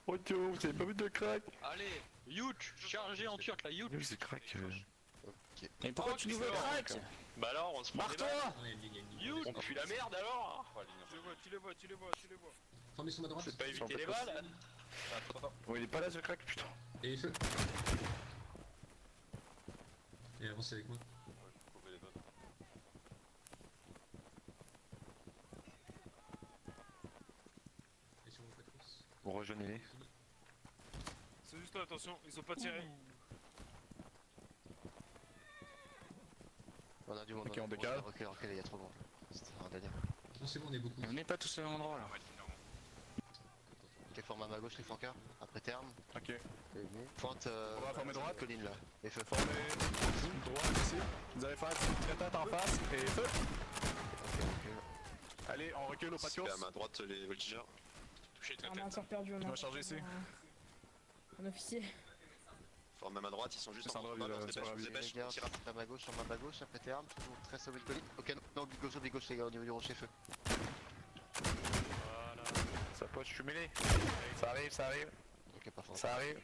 Oh Dieu, vous avez pas vu de crack? Allez, Youch, chargez en turc là, Youch. C'est crack. Ok. Mais pourquoi tu nous veux crack? Bah alors, on se prend des balles. Barre-toi! Youch, on pue la merde alors. Tu les vois. Formez sur ma droite. C'est pas éviter les balles. Attends. Bon, il est pas là ce crack, putain. Et feu. Et avancez avec moi. Et sur vos patrouilles. Bon, rejoignez-les. C'est juste là, attention, ils sont pas tirés. On a du monde. Ok, on décale. Recule, il y a trop de monde. C'est un délire. Non, c'est bon, on est beaucoup. On n'est pas tous au même endroit là. Ok, forme à ma gauche les flanqueurs, après terme. Ok. Pointe On va former droite. colline là. Et feu. Formez droite ici. Vous allez faire une petite tête en face et feu. Allez, on recule au pas de course. À ma droite les voltigeurs. Touchez ta On a tête. encore perdu, on On a va charger ici. un officier. Forme à ma droite, ils sont juste Sandra, en bas, il, on se sur la dépêche, ville. on tire à ma gauche, sur ma gauche, après terme, toujours très sauvé de colline. Ok, non, oblique gauche les gars, au niveau du rocher feu. Voilà. Ça poche, je suis mêlé. Ça arrive, ça arrive. Ok, pas fort. Ça arrive.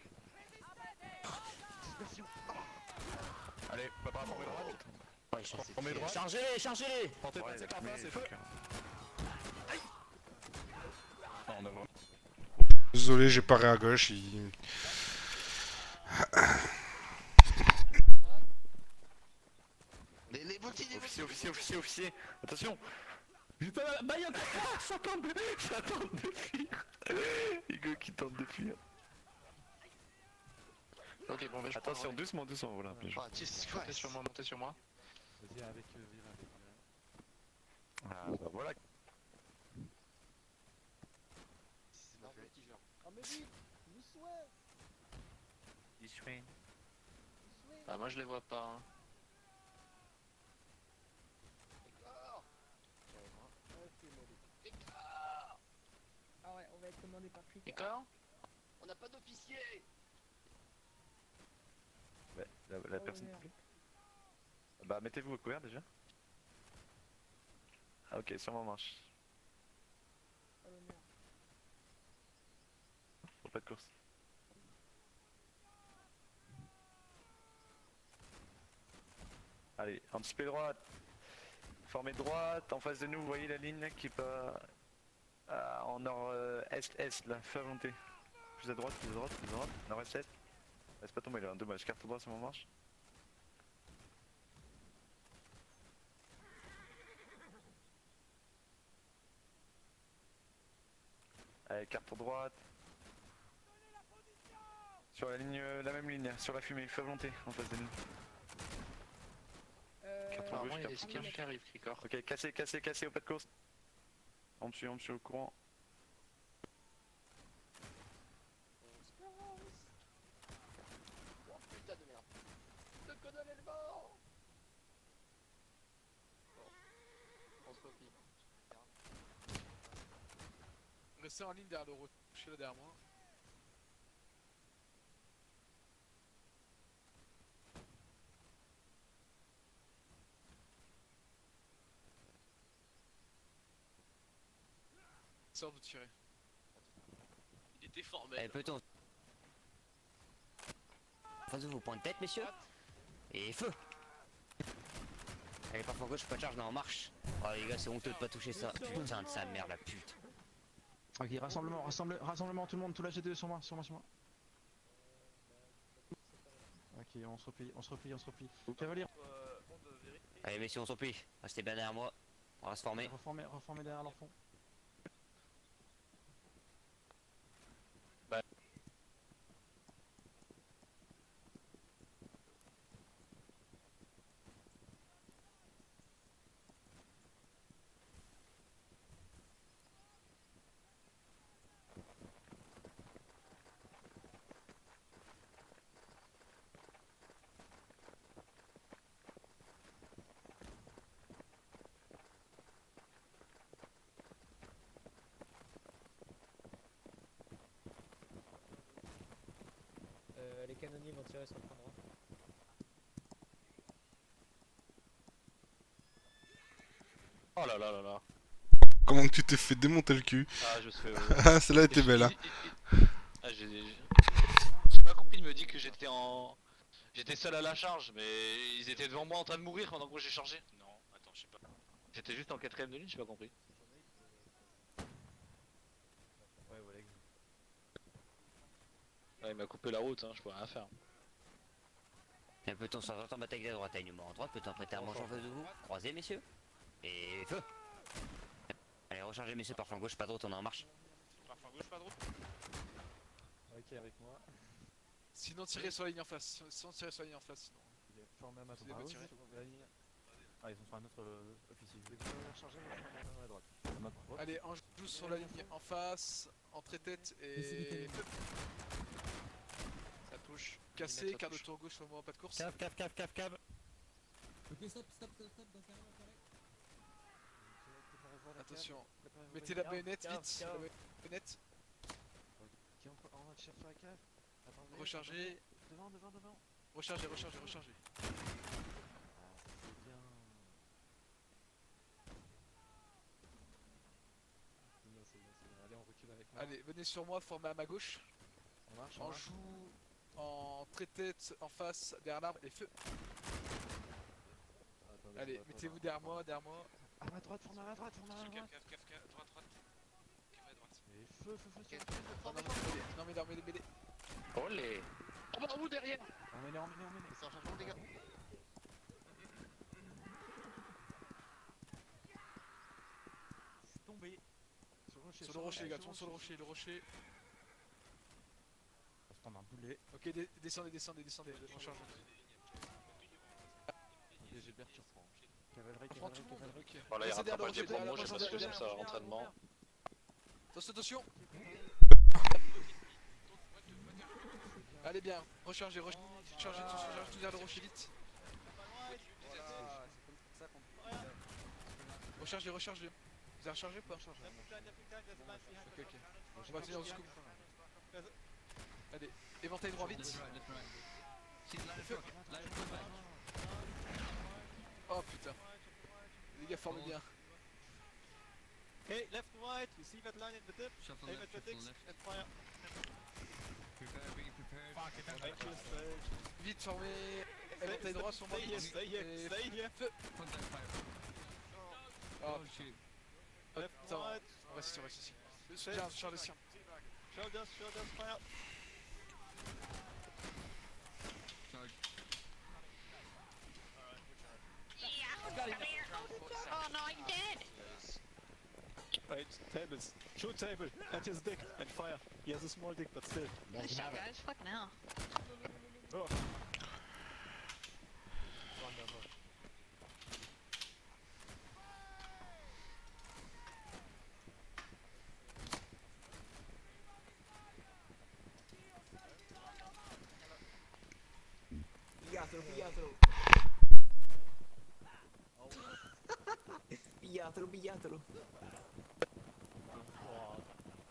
Allez, prépare à former droite. Ouais, Former droite. Chargez-les, chargez-les. Portez pas de tête en face et feu. Non, on a vraiment. Désolé, j'ai paré à gauche. Les voltigeurs. Officier. Attention. Putain, bah y'a ça tente de fuir. Hugo qui tente de fuir. Ok, bon, bah je Attention, doucement, voilà. Ah, Jesus Christ. Montez sur moi. Vas-y, avec, viens avec. Ah, bah voilà. Ah mais vite, vous souhaitez. Bah moi je les vois pas. Hein. Ah ouais, on va être commandé par Cricket. D'accord. On n'a pas d'officier. Ouais, la Oh, personne merde. plus. Bah mettez-vous au couvert déjà. Ah ok, sûrement marche. Oh merde. Faut pas de course. Allez, anticipez droite. Formez droite, en face de nous, vous voyez la ligne là, qui est pas en nord-est-est là, feu à volonté. Plus à droite, nord-est-est. Laisse pas tomber là, dommage, carte droite, ça m'en marche. Allez, carte pour droite. Sur la ligne, la même ligne, sur la fumée, feu à volonté, en face de nous. Carte en gauche, Apparemment il y a des carte skirms qui arrivent, Cricor. Ok, cassé, au pas de course. En dessus, au courant. Oh putain de merde. Le colonel est mort. On se replie. Restez en ligne derrière le rocher là derrière moi. Sors de tirer. Il était formel. Allez, peut-on. En face de vous, point de tête, messieurs. Et feu. Allez, parfois gauche, pas de charge, non, en marche. Oh les gars, c'est honteux de pas toucher ça. Putain de sa mère, la pute. Ok, rassemblement, tout le monde, tout la G2 sur moi. Ok, on se replie. Cavalier. Allez, messieurs, on s'en plie. Restez bien derrière moi. On va se former. Reformer derrière leur fond. Les canonniers vont tirer sur le point droit. Oh là là là là. Comment que tu t'es fait démonter le cul? Ah je sais. Ah, celle-là était belle, hein. Ah j'ai pas compris, il me dit que j'étais en... J'étais seul à la charge, mais ils étaient devant moi en train de mourir pendant que moi j'ai chargé. Non, attends, je sais pas. J'étais juste en 4ème de ligne, j'ai pas compris. Ouais, voilà. Ouais, il m'a coupé la route, hein, je peux rien faire. Un peloton sans en bataille à droite, alignement en droite, peloton prêté à manger en face de vous. Croisez, messieurs. Et feu. Allez, rechargez, messieurs, par flanc gauche, pas de droite, on est en marche. Par flanc gauche, pas de route. Ok, avec moi. Sinon, tirez sur la ligne en face. Sinon. Il est formé à ma Vous devez tirer. la ligne. Ah, ils sont sur un autre officier. Allez, on joue sur la ligne en face. entrée tête et feu. Ça touche. Cassé, quart de tour gauche sur moi, pas de course. Cave. Ok, stop, dans carré, Attention, mettez la baïonnette vite. La baïonnette. On va chercher la cave. Rechargez. Devant. Rechargez. Allez, on recule avec moi. Allez, venez sur moi, formez à ma gauche. On marche. On joue en tête en face, derrière l'arbre et feu. Allez, mettez-vous derrière moi. À ma droite, forme à ma droite. Cave, droite. Cave à droite. Et feu. Non mais mêlée. Olé. Oh bah vous derrière. Emmenez. C'est un changement les gars. Je suis tombé. Sur le rocher les gars, sur le rocher. On va se prendre un boulet. Ok, descendez, recharge. Gilbert, tu reprends. On prend tout le monde. Ok. Voilà, il Restez derrière rattrape pas le le rocher, dépôt, moi j'ai derrière pas le ça à l'entraînement. Attention. Allez bien, rechargez tout vers le rocher vite. Rechargez. Vous avez rechargé ou pas? Ok. On va tenir au scoop. Allez, éventail droit vite. Feu. Oh putain. Les gars formez bien. Okay, left and right. You see that line in the dip? Aim at the dicks and fire. Vite formé. Éventail droit sur moi. Stay here. Feu. Oh shit. putain. On reste ici. Charles Sien. Shoulders, fire. Oh no, I'm dead! Right, tables. Shoot table at his dick and fire. He has a small dick, but still. Good shot, guys. Fucking hell. Oh. Pigliatelo.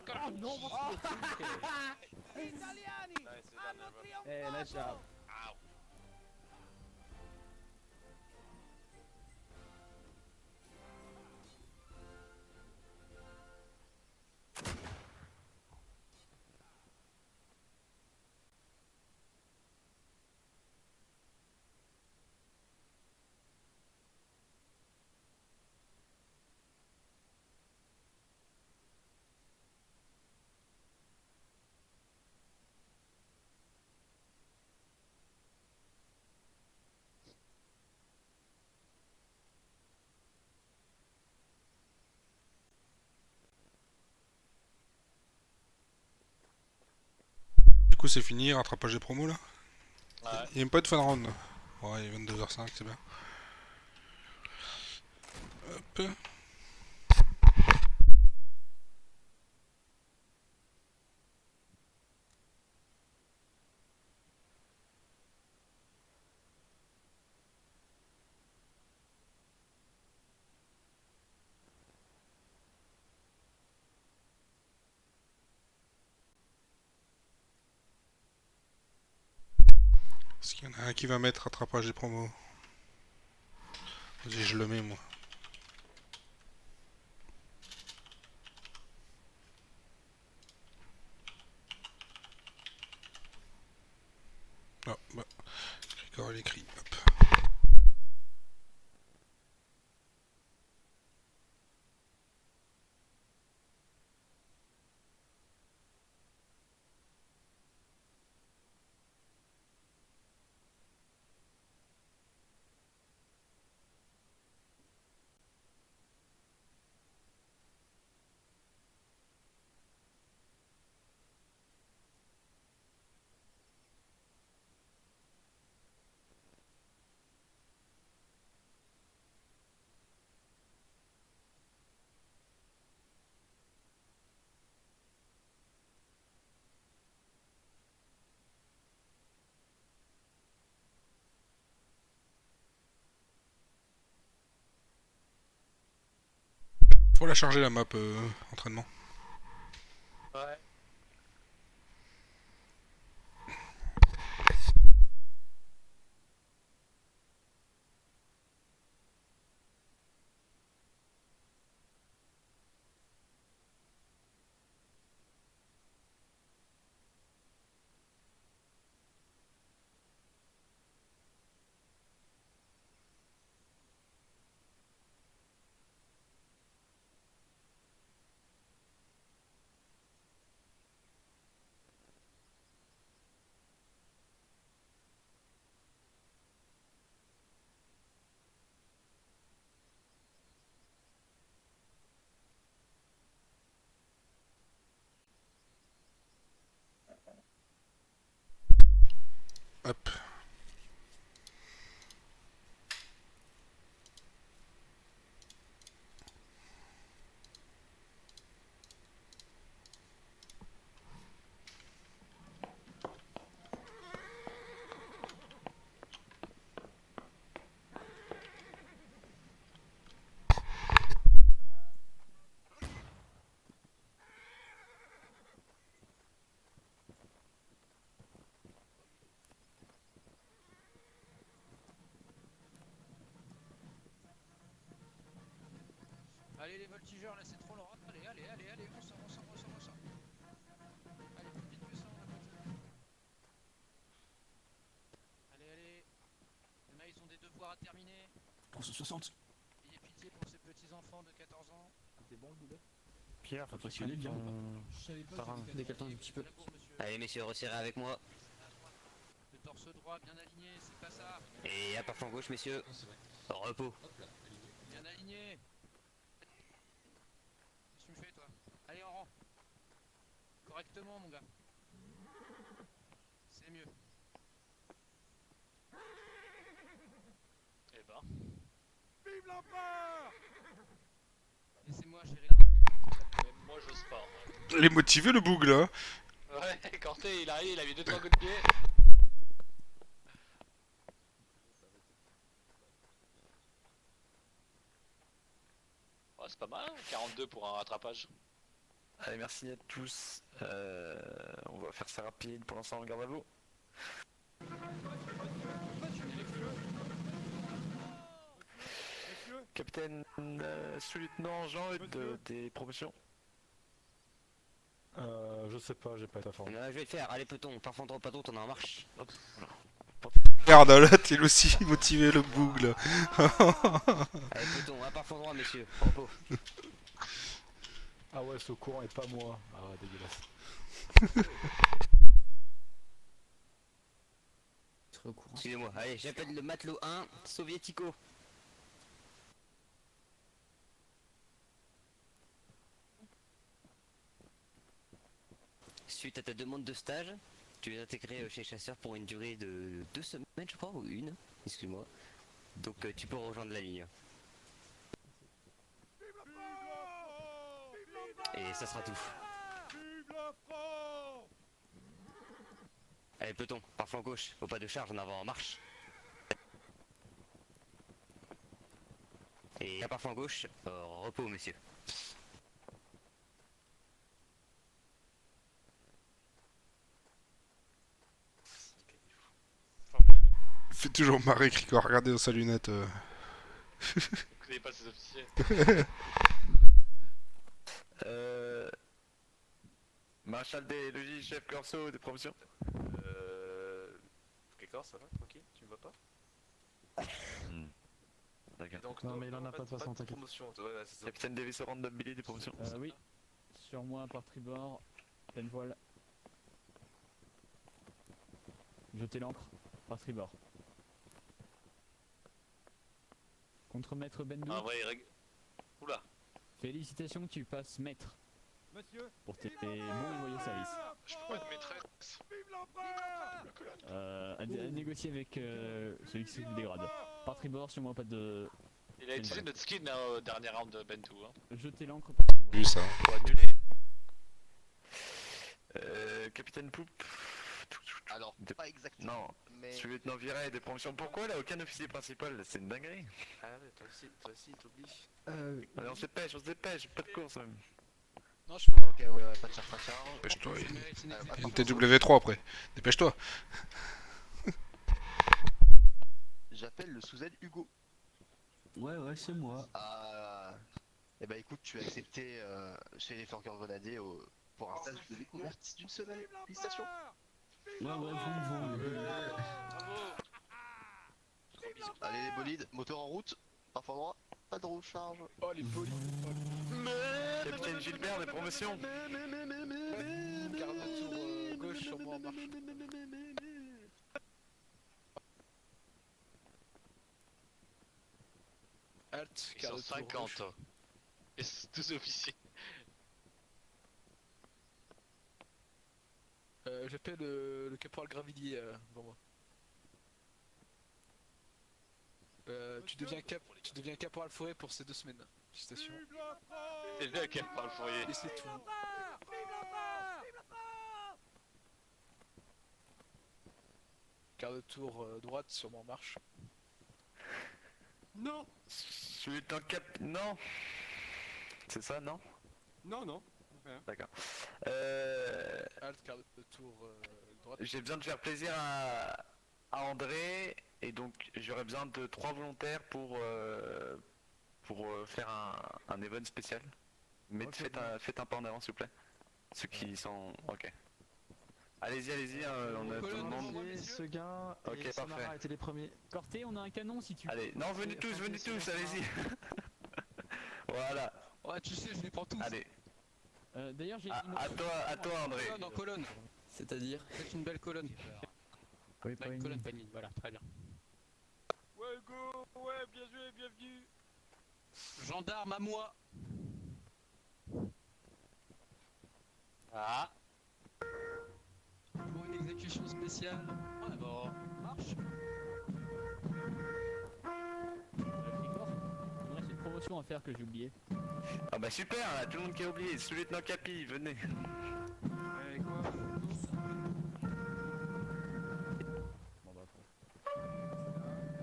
Oh no, Italiani! Hanno trionfato! nice job. Du coup, c'est fini, rattrapage des promos là. Ouais. Il n'y a même pas de fin de round. Ouais, il est 22h05, c'est bien. Hop. Est-ce qu'il y en a un qui va mettre rattrapage des promos? Vas-y, je le mets moi. Ah, bah. Grégor, il écrit. Hop. a chargé la map entraînement. Ouais. Hop. Allez les voltigeurs là c'est trop lent. Allez, allez, allez, allez, on sort, on sort, on sort, on sort. Allez, plus vite que ça, on a pas de... Allez, allez. Il y en a, ils ont des devoirs à terminer. 360. Ayez pitié pour ces petits enfants de 14 ans. T'es bon le boulet Pierre, impressionné bien. Je savais pas Par un décalage un petit peu. Allez messieurs, resserrez avec moi. Le torse droit bien aligné, c'est pas ça. Et à part flanc gauche messieurs. Repos. Bien aligné. Qu'est-ce que tu me fais toi? Allez en rang. Correctement mon gars. C'est mieux. Eh ben. Vive l'empereur! Laissez-moi gérer Même moi j'ose pas. Les motiver le boug là. Ouais, Corté il arrive, il a mis 2-3 coups de pied. Ouais, c'est pas mal, hein, 42 pour un rattrapage. Allez, merci à tous. On va faire ça rapide. Pour l'instant, garde à vous. Capitaine, sous-lieutenant Jean, des promotions. Je sais pas, j'ai pas été informé. Je vais le faire, allez peloton, parfum droit, pas d'autre, on est en marche. Hop. Merde, là, t'es aussi motivé le boug là. Allez peloton, à parfum droit messieurs, repos. Ah ouais, ce courant et pas moi. Ah, dégueulasse. Excusez-moi, allez, j'appelle le matelot 1, soviético. Suite à ta demande de stage, tu es intégré chez Chasseur pour une durée de 2 semaines je crois, ou une, excuse-moi. Donc tu peux rejoindre la ligne. Et ça sera tout. Allez peloton, par flanc gauche, au pas de charge, en avant, en marche. Et à par flanc gauche, repos messieurs. Il fait toujours marrer Crico à regarder dans sa lunette. Vous connaissez pas ces officiers. Maréchal des logis, chef Corso, des promotions. D'accord, ça va, tranquille, tu me vois pas? D'accord. Donc, Non mais il en a pas de toute façon, t'inquiète. Capitaine Davis au random Billy, des promotions. Oui. Sur moi, par tribord, pleine voile. Jetez l'ancre, par tribord. Contre-maître Bendou. Ah ouais, oula. Félicitations, tu passes maître. Monsieur, pour tes bons et loyaux services. Je peux pas être maîtresse. À négocier avec celui qui s'occupe des grades. Par tribord, sur moi, pas de... Il a utilisé notre skin au dernier round de Bentou. Hein. Jetez l'encre par tribord. Vu ça. Pour annuler. Capitaine Poupe. Alors, pas exactement. Non, mais... sous-lieutenant viré des promotions. Pourquoi là, aucun officier principal? C'est une dinguerie. Ah ouais, toi aussi, t'oublies. Allez, on se dépêche, pas de course même. Non, je peux pas. Ok, ouais, pas de charge, pas de charge. Dépêche-toi, il y a Attends, une TW3 après. Dépêche-toi. J'appelle le sous-aide Hugo. Ouais, c'est moi. Ah. Eh bah écoute, tu as accepté chez les Flanqueurs Grenadiers pour un stage de découverte d'une semaine. Félicitations. Ouais, vous. Allez les bolides, moteur en route, parfois droit, pas de recharge. Oh les bolides. Capitaine Gilbert des promotions. Garde tour gauche sur moi en marche. Halt, Ils sont garde tour 50. gauche. Et c'est tous officiers. J'appelle le caporal Gravillier devant moi. Tu deviens caporal forêt pour ces 2 semaines. Félicitations. C'est bien qu'elle parle fourrier. Et c'est tout. Quart de tour droite sur moi en marche. Non. Sous-lieutenant Cap... Non. C'est ça, non? Non. Rien. D'accord. Halt, quart de tour droite. J'ai besoin de faire plaisir à André, et donc j'aurais besoin de 3 volontaires pour faire un event spécial. Mais Ok, faites un pas en avant s'il vous plaît. Ceux qui sont... Ok. Allez-y, on a tout le monde. Seguin Ok, et Samara parfait. étaient les premiers. Corté, on a un canon si tu Allez, non, venez tous, allez-y. Voilà. Ouais, tu sais, je les prends tous. Allez, D'ailleurs, j'ai à toi André. Colonne en colonne. C'est-à-dire C'est une belle colonne. Oui, pas Une une colonne, ligne. pas une ligne, voilà, très bien. Ouais, go, ouais, bienvenue. Gendarme à moi. Ah. Pour une exécution spéciale. En avant. Marche. Grigor, il me reste une promotion à faire que j'ai oublié. Ah bah super, là, tout le monde qui a oublié. Sous-lieutenant Capi, venez. Ouais, quoi?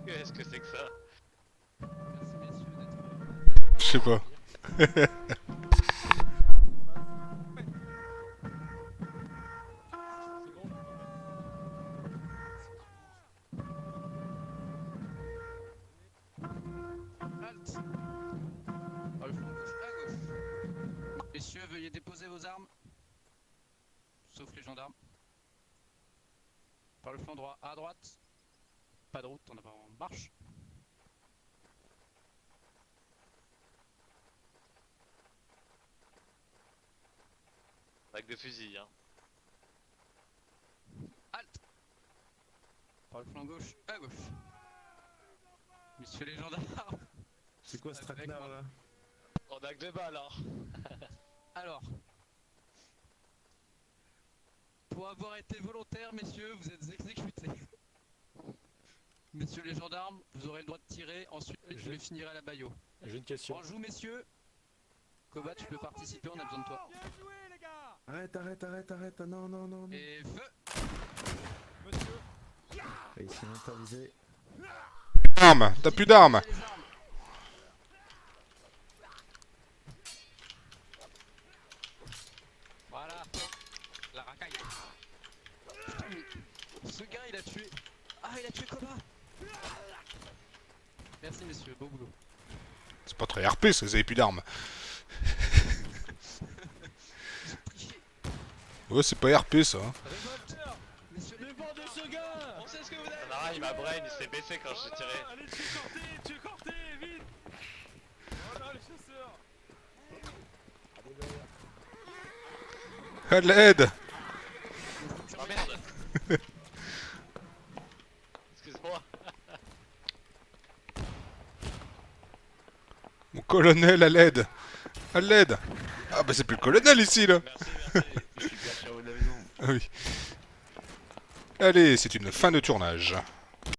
Qu'est-ce que c'est que ça? Merci messieurs d'être... Je sais pas. Halt. Par le flanc gauche à gauche. Messieurs, veuillez déposer vos armes. Sauf les gendarmes. Par le flanc droit à droite. Pas de route, on va en marche. Avec des fusils, hein. Halt. Par le flanc gauche à gauche. Messieurs les gendarmes. C'est quoi ce Avec traquenard moi. là? On a que 2 balles, hein. Alors, pour avoir été volontaire, messieurs, vous êtes exécutés. Messieurs les gendarmes, vous aurez le droit de tirer, ensuite je vais finir à la Bayo. J'ai une question. En joue, messieurs. Koba, tu peux participer, on a besoin de toi. Arrête, non. Et feu. Et ils sont même pas visés. Arme, t'as plus d'armes. Les armes. Voilà. La racaille. Putain, mais ce gars, il a tué... Ah, il a tué Koba. Merci, messieurs, beau boulot. C'est pas très RP, ça, vous avez plus d'armes. Ouais, c'est pas RP ça. Révolteur. Messieurs les Demandez ce gars. On sait ce que vous avez. Samara, il m'a brain, il s'est baissé quand je t'ai tiré. Allez, tuez Corté, vite. Voilà les chasseurs. À l'aide. Oh merde. Excuse-moi. Mon colonel, à l'aide. À l'aide. Ah bah c'est plus le colonel ici là. Merci. Je suis bien sur haut de la maison. Ah oui. Allez, c'est une fin de tournage.